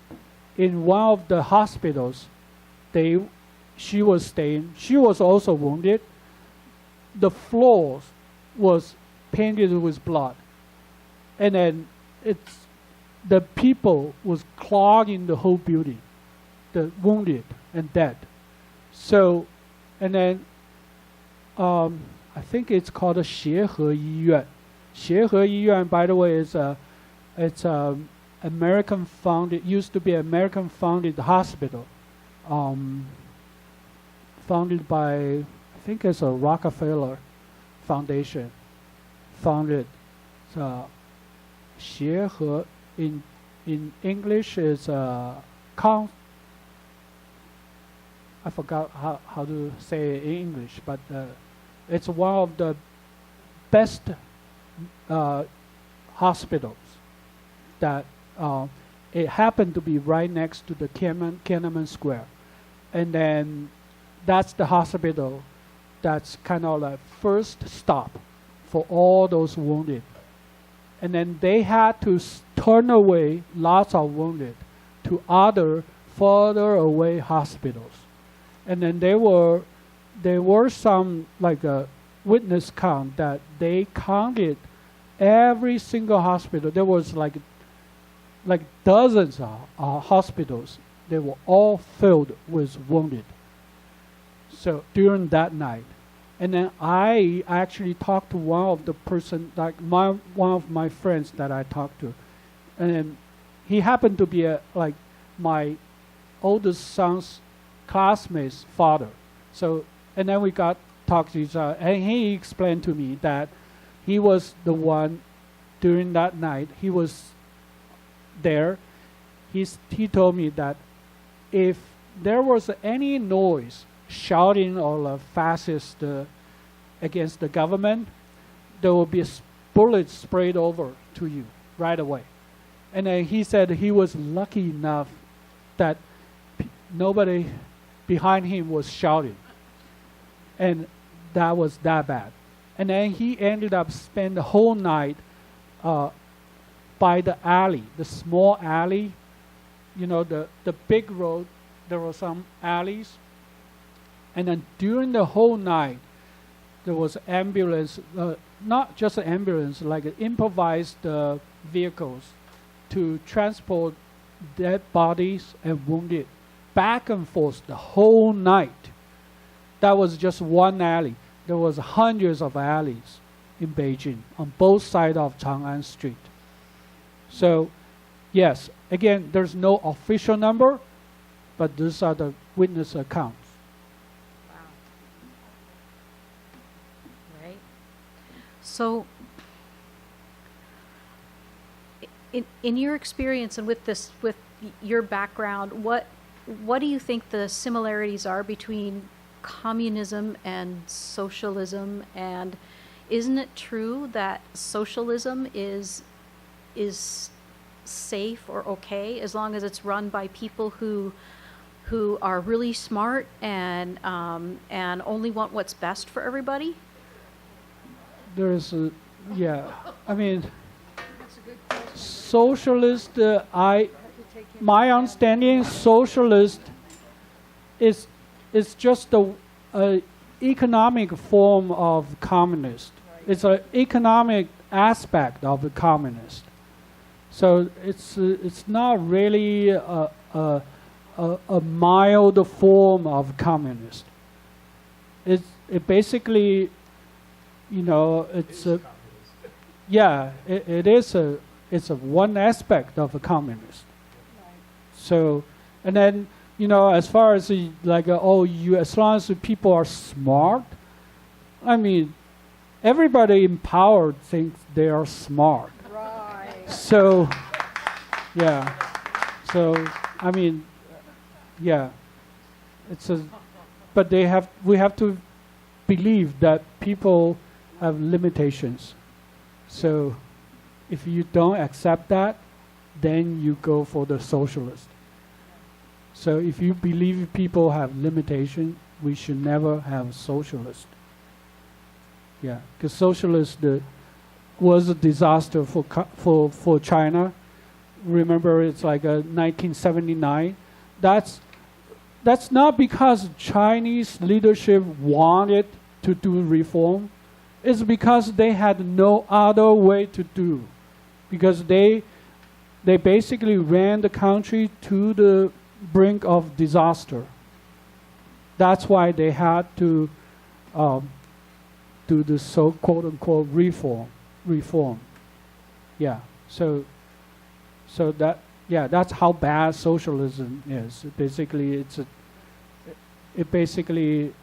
Speaker 3: in one of the hospitals, she was staying. She was also wounded. The floors was painted with blood, and then the people was clogging the whole building, the wounded and dead. So, and then I think it's called a 协和医院. 协和医院, by the way, it's American founded, used to be American founded hospital, founded by, I think it's a Rockefeller Foundation, founded. 协和 in English is I forgot how to say it in English, but it's one of the best hospitals that it happened to be right next to the Tiananmen Square. And then that's the hospital that's kind of like first stop for all those wounded. And then they had to turn away lots of wounded to other further away hospitals. And then there were some like a witness count that they counted every single hospital. There was like dozens of hospitals. They were all filled with wounded. So during that night, and then I actually talked to one of the person, like one of my friends that I talked to, and then he happened to be like my oldest son's classmate's father. So, and then we got talked to each other, and he explained to me that he was the one during that night. He was there. He told me that if there was any noise, shouting or fascist against the government, there will be bullets sprayed over to you right away. And then he said he was lucky enough that nobody behind him was shouting, and that was that bad. And then he ended up spending the whole night by the alley, the small alley. You know, the big road, there were some alleys. And then during the whole night, there was ambulance, not just an ambulance, like improvised vehicles to transport dead bodies and wounded back and forth the whole night. That was just one alley. There was hundreds of alleys in Beijing on both sides of Chang'an Street. So, yes, again, there's no official number, but these are the witness accounts.
Speaker 1: Right. So, in your experience and with your background, what do you think the similarities are between communism and socialism? And isn't it true that socialism is safe or okay as long as it's run by people who are really smart and only want what's best for everybody?
Speaker 3: There's I mean, socialist, my understanding, socialist is just a economic form of communist. It's an economic aspect of the communist. So it's not really a mild form of communist. It basically, you know, it's a, yeah, it's a one aspect of a communist. So, and then, you know, as far as like, as long as the people are smart, I mean, everybody in power thinks they are smart. Right. So, yeah. So, I mean, yeah, but we have to believe that people have limitations. So, if you don't accept that, then you go for the socialist. So if you believe people have limitation, we should never have socialist. Yeah, because socialist was a disaster for China. Remember, it's like 1979. That's not because Chinese leadership wanted to do reform. It's because they had no other way to do. Because they basically ran the country to the brink of disaster. That's why they had to do the so quote unquote reform. Yeah. So that's how bad socialism is. It basically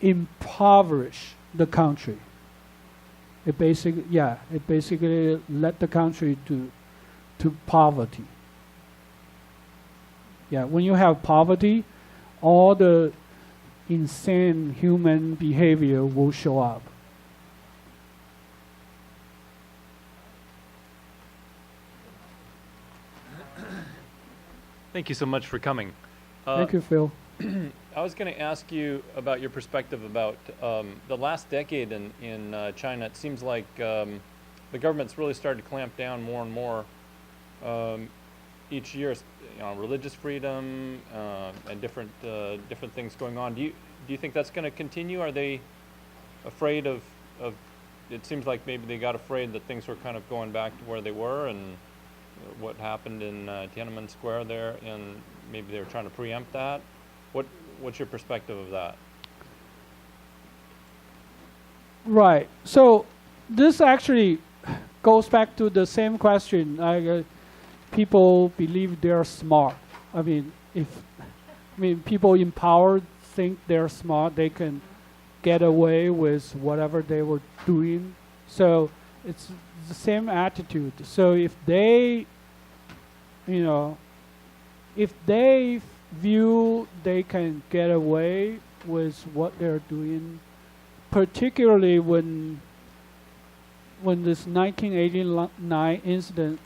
Speaker 3: impoverish the country. It basically led the country to poverty. Yeah, when you have poverty, all the insane human behavior will show up.
Speaker 8: Thank you so much for coming.
Speaker 3: Thank you, Phil.
Speaker 8: I was going to ask you about your perspective about the last decade in China. It seems like the government's really started to clamp down more and more each year, religious freedom and different things going on. Do you think that's going to continue? Are they afraid of? It seems like maybe they got afraid that things were kind of going back to where they were, and what happened in Tiananmen Square there, and maybe they were trying to preempt that. What's your perspective of that?
Speaker 3: Right. So this actually goes back to the same question. People believe they're smart. I mean, people in power think they're smart. They can get away with whatever they were doing. So it's the same attitude. So if they view they can get away with what they're doing, particularly when this 1989 incident,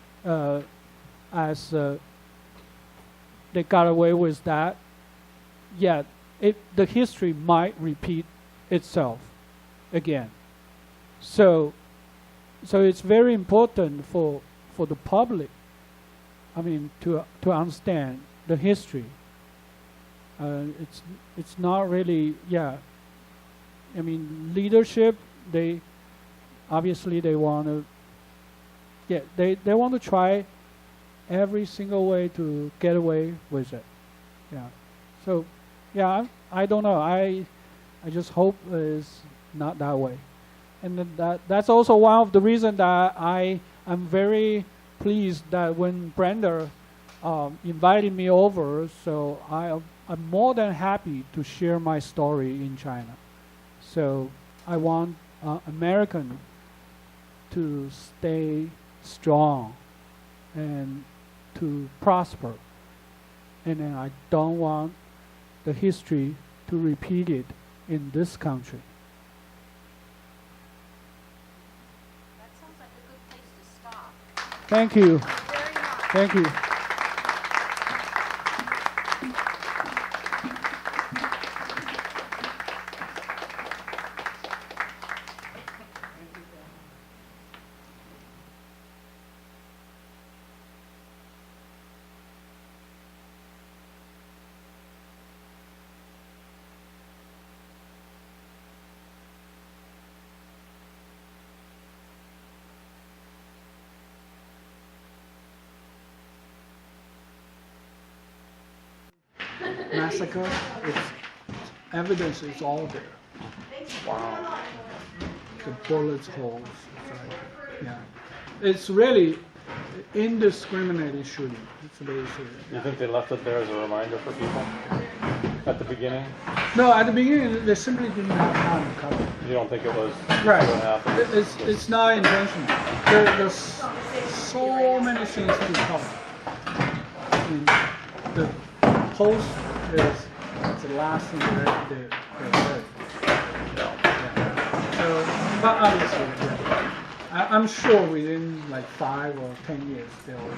Speaker 3: they got away with that, the history might repeat itself again. So it's very important for the public, to understand the history. It's not really, leadership, they obviously they want to, they want to try every single way to get away with it. Yeah. So, I don't know. I just hope it's not that way. And then that's also one of the reasons that I'm very pleased that when Brenda invited me over, so I'm more than happy to share my story in China. So I want American to stay strong and to prosper. And then I don't want the history to repeat it in this country.
Speaker 1: That sounds like a good place to stop.
Speaker 3: Thank you.
Speaker 1: Very much.
Speaker 3: Thank you. massacre, it's evidence is all there.
Speaker 8: Wow.
Speaker 3: The bullet holes. It's like, yeah. It's really indiscriminate shooting. It's very serious.
Speaker 8: You think they left it there as a reminder for people at the beginning?
Speaker 3: No, at the beginning they simply didn't have time to cover.
Speaker 8: You don't think it was
Speaker 3: Right.
Speaker 8: what happened?
Speaker 3: It's not intentional. There's so many things to cover. I mean, the post is the last thing they heard. So, but obviously, yeah. I'm sure within like 5 or 10 years they will be.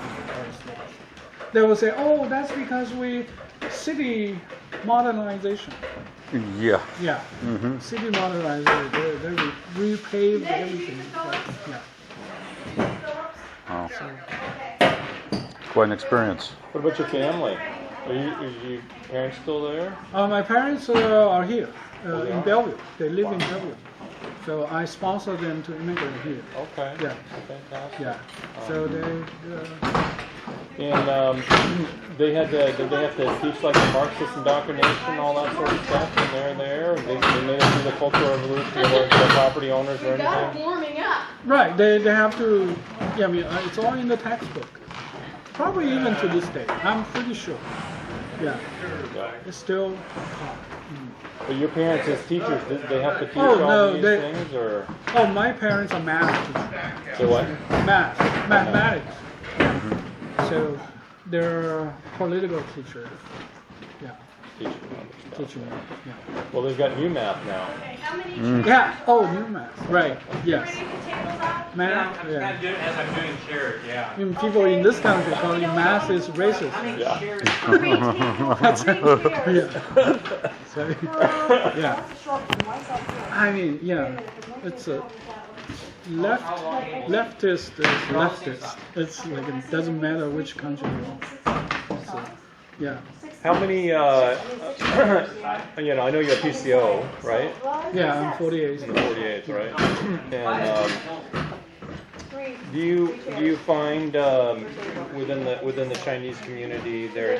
Speaker 3: They will say, "Oh, that's because we city modernization."
Speaker 9: Yeah.
Speaker 3: Yeah. City modernization. They repaved everything. Yeah.
Speaker 9: Wow. Quite an experience.
Speaker 8: What about your family? Are your parents still there?
Speaker 3: My parents are here
Speaker 8: they
Speaker 3: in
Speaker 8: are?
Speaker 3: Bellevue. They live in Bellevue. So I sponsor them to immigrate here.
Speaker 8: Okay.
Speaker 3: Yeah.
Speaker 8: Fantastic.
Speaker 3: Yeah. So they.
Speaker 8: And they had to, did they have to teach like the Marxist indoctrination, all that sort of stuff when they're there? They made it through the Cultural Revolution, they weren't the property owners or anything?
Speaker 3: Right. They have to. Yeah. I mean, it's all in the textbook. Probably even to this day. I'm pretty sure. Yeah.
Speaker 8: Yeah.
Speaker 3: It's still taught.
Speaker 8: But your parents as teachers, did they have to teach
Speaker 3: Oh,
Speaker 8: all
Speaker 3: no,
Speaker 8: these
Speaker 3: they-
Speaker 8: things, or?
Speaker 3: Oh, my parents are math teachers.
Speaker 8: So what?
Speaker 3: Mathematics. So they're political teachers. Yeah,
Speaker 8: Teaching all this stuff.
Speaker 3: teaching. Yeah.
Speaker 8: Well, they've got new math now.
Speaker 3: Yeah. Oh, new math. Right. Yes. Math. Yeah.
Speaker 10: As I'm doing shared, yeah.
Speaker 3: I mean, people in this country call it math is racist.
Speaker 8: Yeah.
Speaker 3: Yeah. So, yeah. I mean, yeah. It's a leftist is leftist. It's like it doesn't matter which country you're in. So, yeah.
Speaker 8: How many, you know, I know you're a PCO, right?
Speaker 3: Yeah, I'm 48.
Speaker 8: The 48th, right? And do you find within the Chinese community there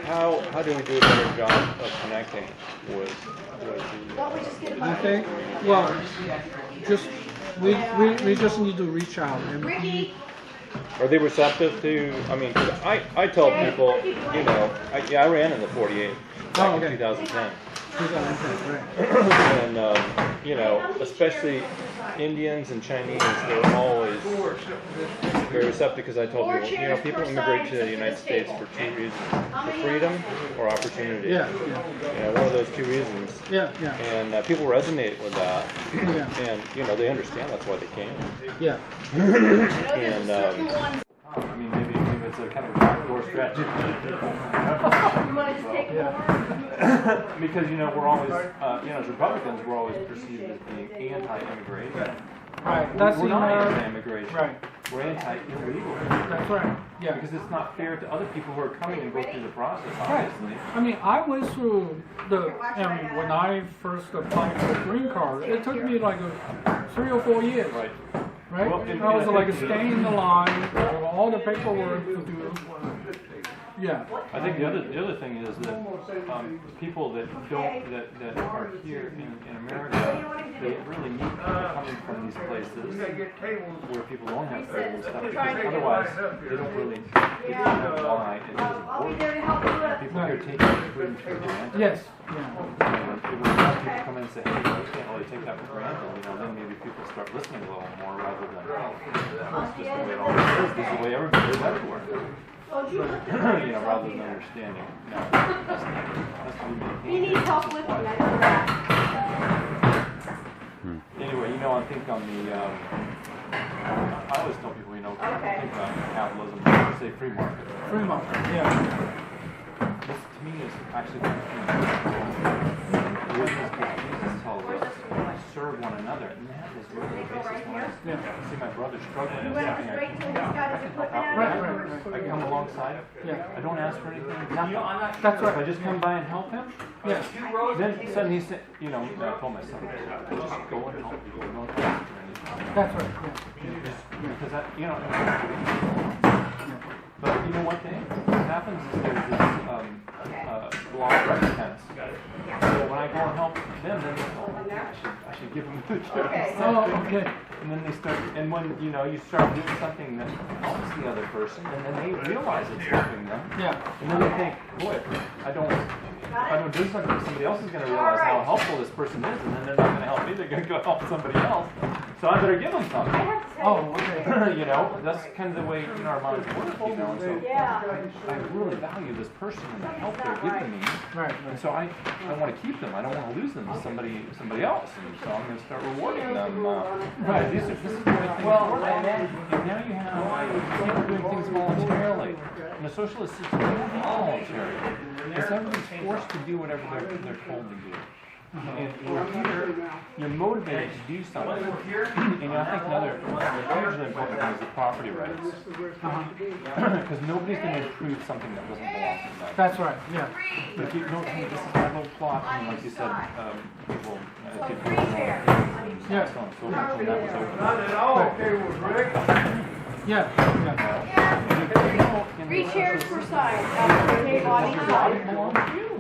Speaker 8: how do we do a better job of connecting with the
Speaker 3: I think, well, just we just need to reach out and be.
Speaker 8: Are they receptive to? I mean, 'cause I tell people, you know, I ran in the 48 back in 2010.
Speaker 3: Right.
Speaker 8: And you know, especially Indians and Chinese, they're always very receptive because I told people, you know, people immigrate to the United States for 2 reasons: for freedom or opportunity.
Speaker 3: Yeah.
Speaker 8: You know, one of those 2 reasons.
Speaker 3: Yeah.
Speaker 8: And people resonate with that,
Speaker 3: Yeah.
Speaker 8: and you know, they understand that's why they came.
Speaker 3: Yeah.
Speaker 8: And I mean, maybe it's a kind of a backdoor stretch. Because, you know, we're always, you know, as Republicans, we're always perceived as being anti-immigration.
Speaker 3: Right. That's
Speaker 8: We're not
Speaker 3: in,
Speaker 8: anti-immigration.
Speaker 3: right.
Speaker 8: We're anti-illegal.
Speaker 3: That's right. Yeah.
Speaker 8: Because it's not fair to other people who are coming and go through the process, obviously.
Speaker 3: I mean, I went through when I first applied for a green card, it took me like 3 or 4 years.
Speaker 8: Right.
Speaker 3: Right?
Speaker 8: Well,
Speaker 3: I was like staying in the line, all the paperwork to do. Yeah.
Speaker 8: I think the other thing is that people that are here in America, they really need people coming from these places where people don't have food and stuff, because otherwise they don't really know why it doesn't work. People here take food for granted.
Speaker 3: Yes.
Speaker 8: And if we have people come in and say, hey, you can't really take that for granted, you know, then maybe people start listening a little more rather than, oh, that's just the way it always is, this is the way everybody is everywhere. You know, rather than understanding. No, that's to be maintained.
Speaker 4: You need help with it.
Speaker 8: Anyway, you know, I think on the, I always tell people, you know, think about capitalism, say free market.
Speaker 3: Free market. Yeah.
Speaker 8: This, to me, is actually the Jesus tells us, serve one another, and that is really the basis. When I see my brother struggling with something, I can help out.
Speaker 3: Right.
Speaker 8: I come alongside.
Speaker 3: Yeah.
Speaker 8: I don't ask for anything. Nothing.
Speaker 3: That's right.
Speaker 8: If I just come by and help him,
Speaker 3: Yeah.
Speaker 8: then suddenly he's, you know, I told my son, just go and help people. Don't ask for anything.
Speaker 3: That's right. Yeah.
Speaker 8: Because that, you know. But you know what happens is give them the chair.
Speaker 3: Oh, okay.
Speaker 8: And then they start, and when you start doing something that helps the other person, and then they realize it's helping them.
Speaker 3: Yeah.
Speaker 8: And then they think, boy, if I don't do something, somebody else is going to realize how helpful this person is, and then they're not going to help me. They're going to go help somebody else. So I better give them something.
Speaker 3: Oh, okay.
Speaker 8: That's kind of the way our minds work. And so I really value this person and the help they're giving me.
Speaker 3: Right.
Speaker 8: And so I want to keep them. I don't want to lose them to somebody else. And so I'm going to start rewarding them. Right. This is the way things work. And now you have people doing things voluntarily. In a socialist system, you don't have voluntary. It's everybody's forced to do whatever they're told to do. And here, you're motivated to do something. And I think another hugely important thing is the property rights. Because nobody's going to improve something that doesn't belong to them.
Speaker 3: That's right. Yeah.
Speaker 8: But if you don't think this is my little plot, and like you said, people did so on and so forth, and that was open.
Speaker 3: Yeah.
Speaker 11: Three chairs per side.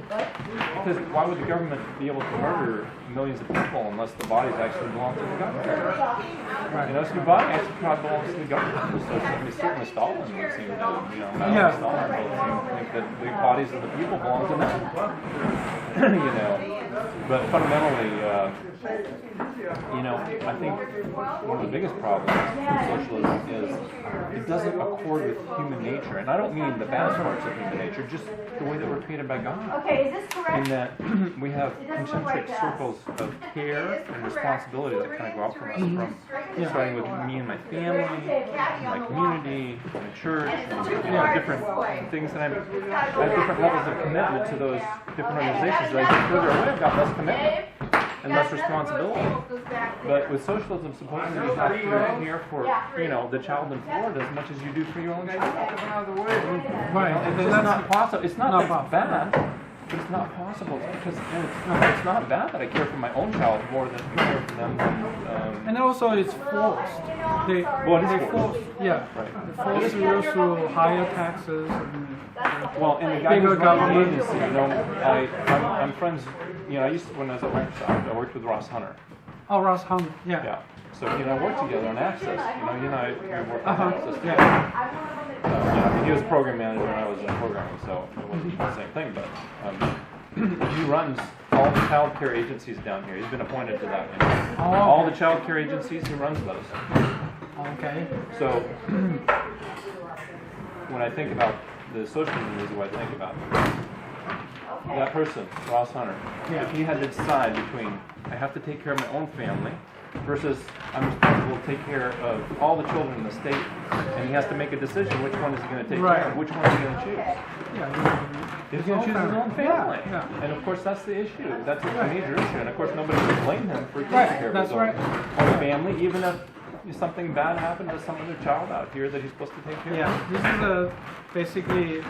Speaker 8: Because why would the government be able to murder millions of people unless the bodies actually belong to the government? Right. So the body actually probably belongs to the government. So certainly Stalin would seem to, Stalin would seem to think that the bodies of the people belong to them. But fundamentally, I think one of the biggest problems with socialism is it doesn't accord with human nature. And I don't mean the bad parts of human nature, just the way that we're created by God.
Speaker 11: Okay, is this correct?
Speaker 8: In that we have concentric circles of care and responsibility that kind of go out from us, starting with me and my family, my community, my church, and different things that I have different levels of commitment to those different organizations. As I get further away, I've got less commitment and less responsibility. But with socialism, supposedly you have to care for, the child in Florida as much as you do for your own child.
Speaker 3: Right.
Speaker 8: It's just not possible. It's not that it's bad, but it's not possible because it's not bad that I care for my own child more than I care for them.
Speaker 3: And also it's forced. They force. Yeah.
Speaker 8: Right.
Speaker 3: Force you through higher taxes.
Speaker 8: Well, and the guy who's running the agency, I'm friends. I used to, when I was at Microsoft, I worked with Ross Hunter.
Speaker 3: Oh, Ross Hunter. Yeah.
Speaker 8: Yeah. So he and I worked together on Access. He and I worked on Access together.
Speaker 3: Yeah.
Speaker 8: He was program manager and I was programming, so it wasn't the same thing. But he runs all the child care agencies down here. He's been appointed to that. All the child care agencies, he runs those.
Speaker 3: Okay.
Speaker 8: So when I think about the socialism, is what I think about. That person, Ross Hunter, if he had to decide between I have to take care of my own family versus I'm responsible to take care of all the children in the state, and he has to make a decision which one is he going to take care of, which one is he going to choose. He's going to choose his own family. And of course that's the issue. That's a major issue. And of course nobody can blame him for taking care of his own family, even if something bad happened to some other child out here that he's supposed to take care of.
Speaker 3: Yeah, this is basically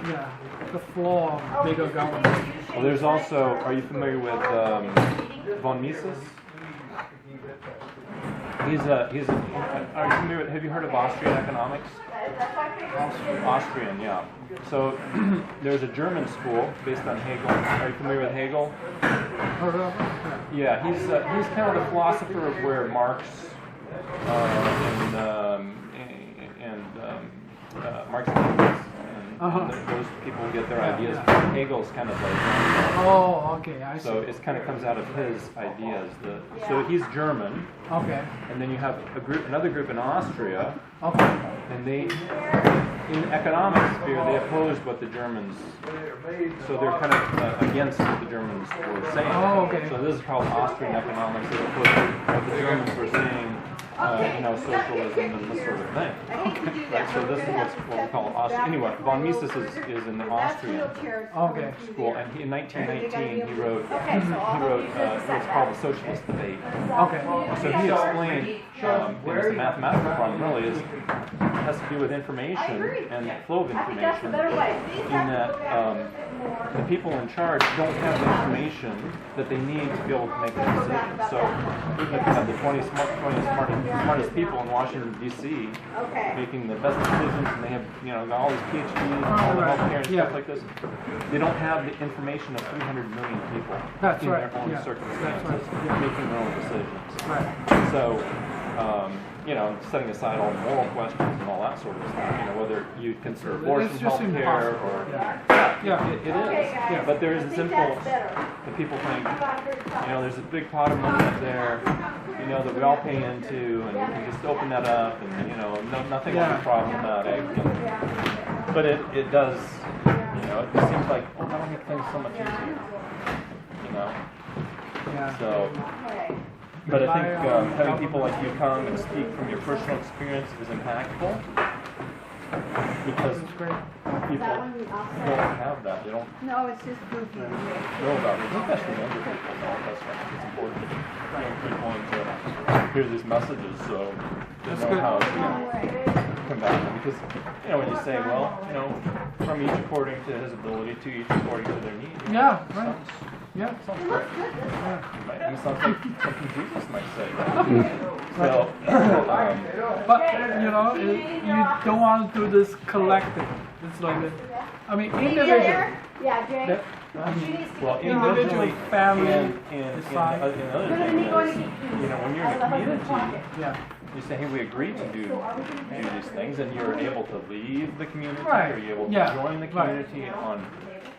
Speaker 3: the flaw of bigger government.
Speaker 8: Well, there's also, are you familiar with von Mises? Are you familiar with, have you heard of Austrian economics? Austrian, yeah. So there's a German school based on Hegel. Are you familiar with Hegel? Yeah, he's kind of the philosopher of where Marx Marx and those people get their ideas from Hegel's kind of like.
Speaker 3: Oh, okay, I see.
Speaker 8: So it kind of comes out of his ideas. So he's German.
Speaker 3: Okay.
Speaker 8: And then you have another group in Austria.
Speaker 3: Okay.
Speaker 8: And they, in economics sphere, they opposed what the Germans. So they're kind of against what the Germans were saying.
Speaker 3: Oh, okay.
Speaker 8: So this is called Austrian economics. They opposed what the Germans were saying. Socialism and this sort of thing. Right, so this is what we call Austrian. Anyway, von Mises is in the Austrian school, and in 1919 he wrote what's called the Socialist Debate.
Speaker 3: Okay.
Speaker 8: So he explained, the mathematical problem really has to do with information and the flow of information, in that the people in charge don't have the information that they need to be able to make a decision. So even if you have the 20 smart individuals smartest people in Washington D.C.
Speaker 11: Okay.
Speaker 8: making the best decisions, and they have, you know, got all these PhDs and all the
Speaker 3: right.
Speaker 8: healthcare and
Speaker 3: Yeah.
Speaker 8: stuff like this. They don't have the information of 300 million people
Speaker 3: That's
Speaker 8: in
Speaker 3: right.
Speaker 8: their own
Speaker 3: Yeah.
Speaker 8: circumstances,
Speaker 3: That's right. Yeah.
Speaker 8: making their own decisions.
Speaker 3: Right.
Speaker 8: So, you know, setting aside all the moral questions and all that sort of stuff, you know, whether you consider abortion,
Speaker 3: It's just
Speaker 8: health care,
Speaker 3: impossible.
Speaker 8: or
Speaker 3: Yeah.
Speaker 8: it is.
Speaker 11: Okay, guys.
Speaker 3: Yeah.
Speaker 8: But there is
Speaker 11: I
Speaker 8: this
Speaker 11: think
Speaker 8: impulse
Speaker 11: that's better.
Speaker 8: that people think,
Speaker 11: I'm about here to talk.
Speaker 8: you know, there's a big pot of money up there, you know, that we all pay into, and you can just open that up, and, you know, nothing will
Speaker 3: Yeah.
Speaker 8: be problematic. And, but it does, you know, it just seems like, oh, that'll make things so much easier, you know.
Speaker 3: Yeah.
Speaker 8: So,
Speaker 11: Okay.
Speaker 8: but I think having people like you come and speak from your personal experience is impactful, because
Speaker 3: That's great.
Speaker 8: people
Speaker 11: That one I'll
Speaker 8: don't
Speaker 11: say.
Speaker 8: have that. They don't
Speaker 11: No, it's just goofy.
Speaker 8: know about it, especially younger people. That's why it's important. Young people to hear these messages, so they
Speaker 3: That's
Speaker 8: know
Speaker 3: good.
Speaker 8: how to
Speaker 11: No way.
Speaker 8: combat them. Because, you know, when you say, well, you know, from each according to his ability, to each according to their need.
Speaker 3: Yeah, right. Yeah.
Speaker 8: Sounds great. Might even sounds like something Jesus might say. So,
Speaker 3: But you know, you don't want to do this collective. It's like, I mean,
Speaker 11: You
Speaker 3: individual.
Speaker 11: there? Yeah, Jay.
Speaker 3: That-
Speaker 11: She needs to
Speaker 8: well,
Speaker 11: get you off.
Speaker 8: individually,
Speaker 3: family,
Speaker 8: and
Speaker 3: decide.
Speaker 8: other
Speaker 11: We're gonna
Speaker 8: thing
Speaker 11: be going to
Speaker 8: is,
Speaker 11: get keys.
Speaker 8: you know, when you're in
Speaker 11: Out
Speaker 8: a
Speaker 11: of the husband's
Speaker 8: community,
Speaker 11: pocket.
Speaker 3: Yeah.
Speaker 8: you say, hey, we agreed to do these things, and you're able to leave the community,
Speaker 3: Right.
Speaker 8: or you're able to
Speaker 3: Yeah.
Speaker 8: join the
Speaker 3: Right.
Speaker 8: community on,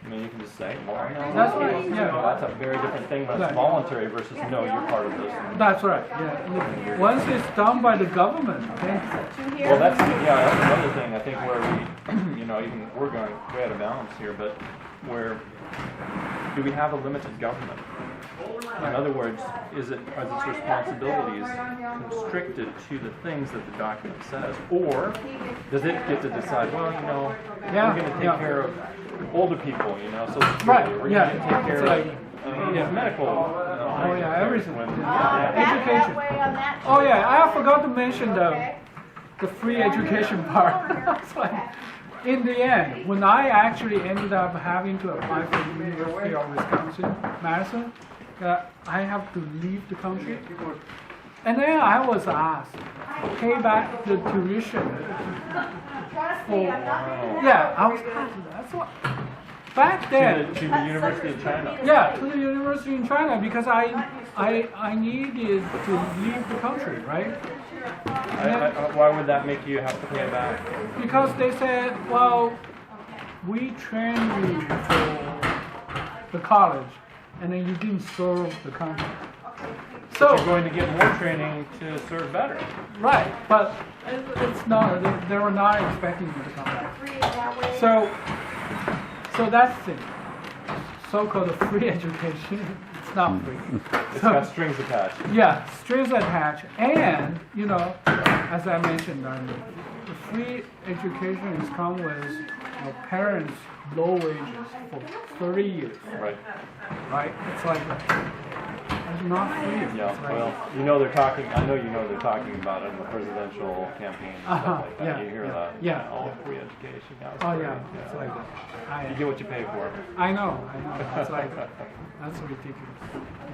Speaker 8: I mean, you can just say, well, no,
Speaker 3: That's
Speaker 8: no,
Speaker 3: right, yeah.
Speaker 8: no, that's a very different thing when it's
Speaker 3: Right.
Speaker 8: voluntary versus, no, you're part of this.
Speaker 3: That's right. Yeah. Once it's done by the government, okay?
Speaker 8: Well, that's, yeah, that's another thing, I think, where we, you know, even, we're going way out of balance here, but where, do we have a limited government? In other words, are its responsibilities constricted to the things that the document says? Or does it get to decide, well, you know,
Speaker 3: Yeah,
Speaker 8: we're going to take
Speaker 3: yeah.
Speaker 8: care of older people, you know, Social Security,
Speaker 3: Right,
Speaker 8: we're
Speaker 3: yeah.
Speaker 8: going to take care
Speaker 3: It's like-
Speaker 8: of
Speaker 3: yeah.
Speaker 8: medical.
Speaker 3: Oh, yeah, everything.
Speaker 8: When,
Speaker 11: Back
Speaker 3: Education.
Speaker 11: that way on that.
Speaker 3: Oh yeah, I forgot to mention
Speaker 11: Okay.
Speaker 3: the free education part. It's like, in the end, when I actually ended up having to apply for the University of Wisconsin, Madison, I have to leave the country. And then I was asked, pay back the tuition.
Speaker 11: Trust me, I'm not making
Speaker 3: Yeah, I was asked, that's what, back then,
Speaker 8: to the University of China.
Speaker 3: yeah, to the university in China, because I needed to leave the country, right?
Speaker 8: Why would that make you have to pay it back?
Speaker 3: Because they said, well, we trained you for the college, and then you didn't serve the country. So,
Speaker 8: You're going to get more training to serve better.
Speaker 3: right, but it's not, they were not expecting you to come back.
Speaker 11: free that way.
Speaker 3: So that's the so-called free education. It's not free.
Speaker 8: It's got strings attached.
Speaker 3: Yeah, strings attached, and you know, as I mentioned, the free education has come with parents' low wages for 30 years,
Speaker 8: Right.
Speaker 3: right? It's like it's not free.
Speaker 8: Yeah,
Speaker 3: It's like,
Speaker 8: well, you know they're talking, I know you know they're talking about it in the presidential campaign and
Speaker 3: Uh-huh,
Speaker 8: stuff like that.
Speaker 3: yeah,
Speaker 8: You hear
Speaker 3: yeah,
Speaker 8: that?
Speaker 3: yeah,
Speaker 8: Oh,
Speaker 3: yeah.
Speaker 8: free education, that was
Speaker 3: oh
Speaker 8: great.
Speaker 3: yeah, it's like
Speaker 8: You get what you pay for.
Speaker 3: I know. It's like that's ridiculous.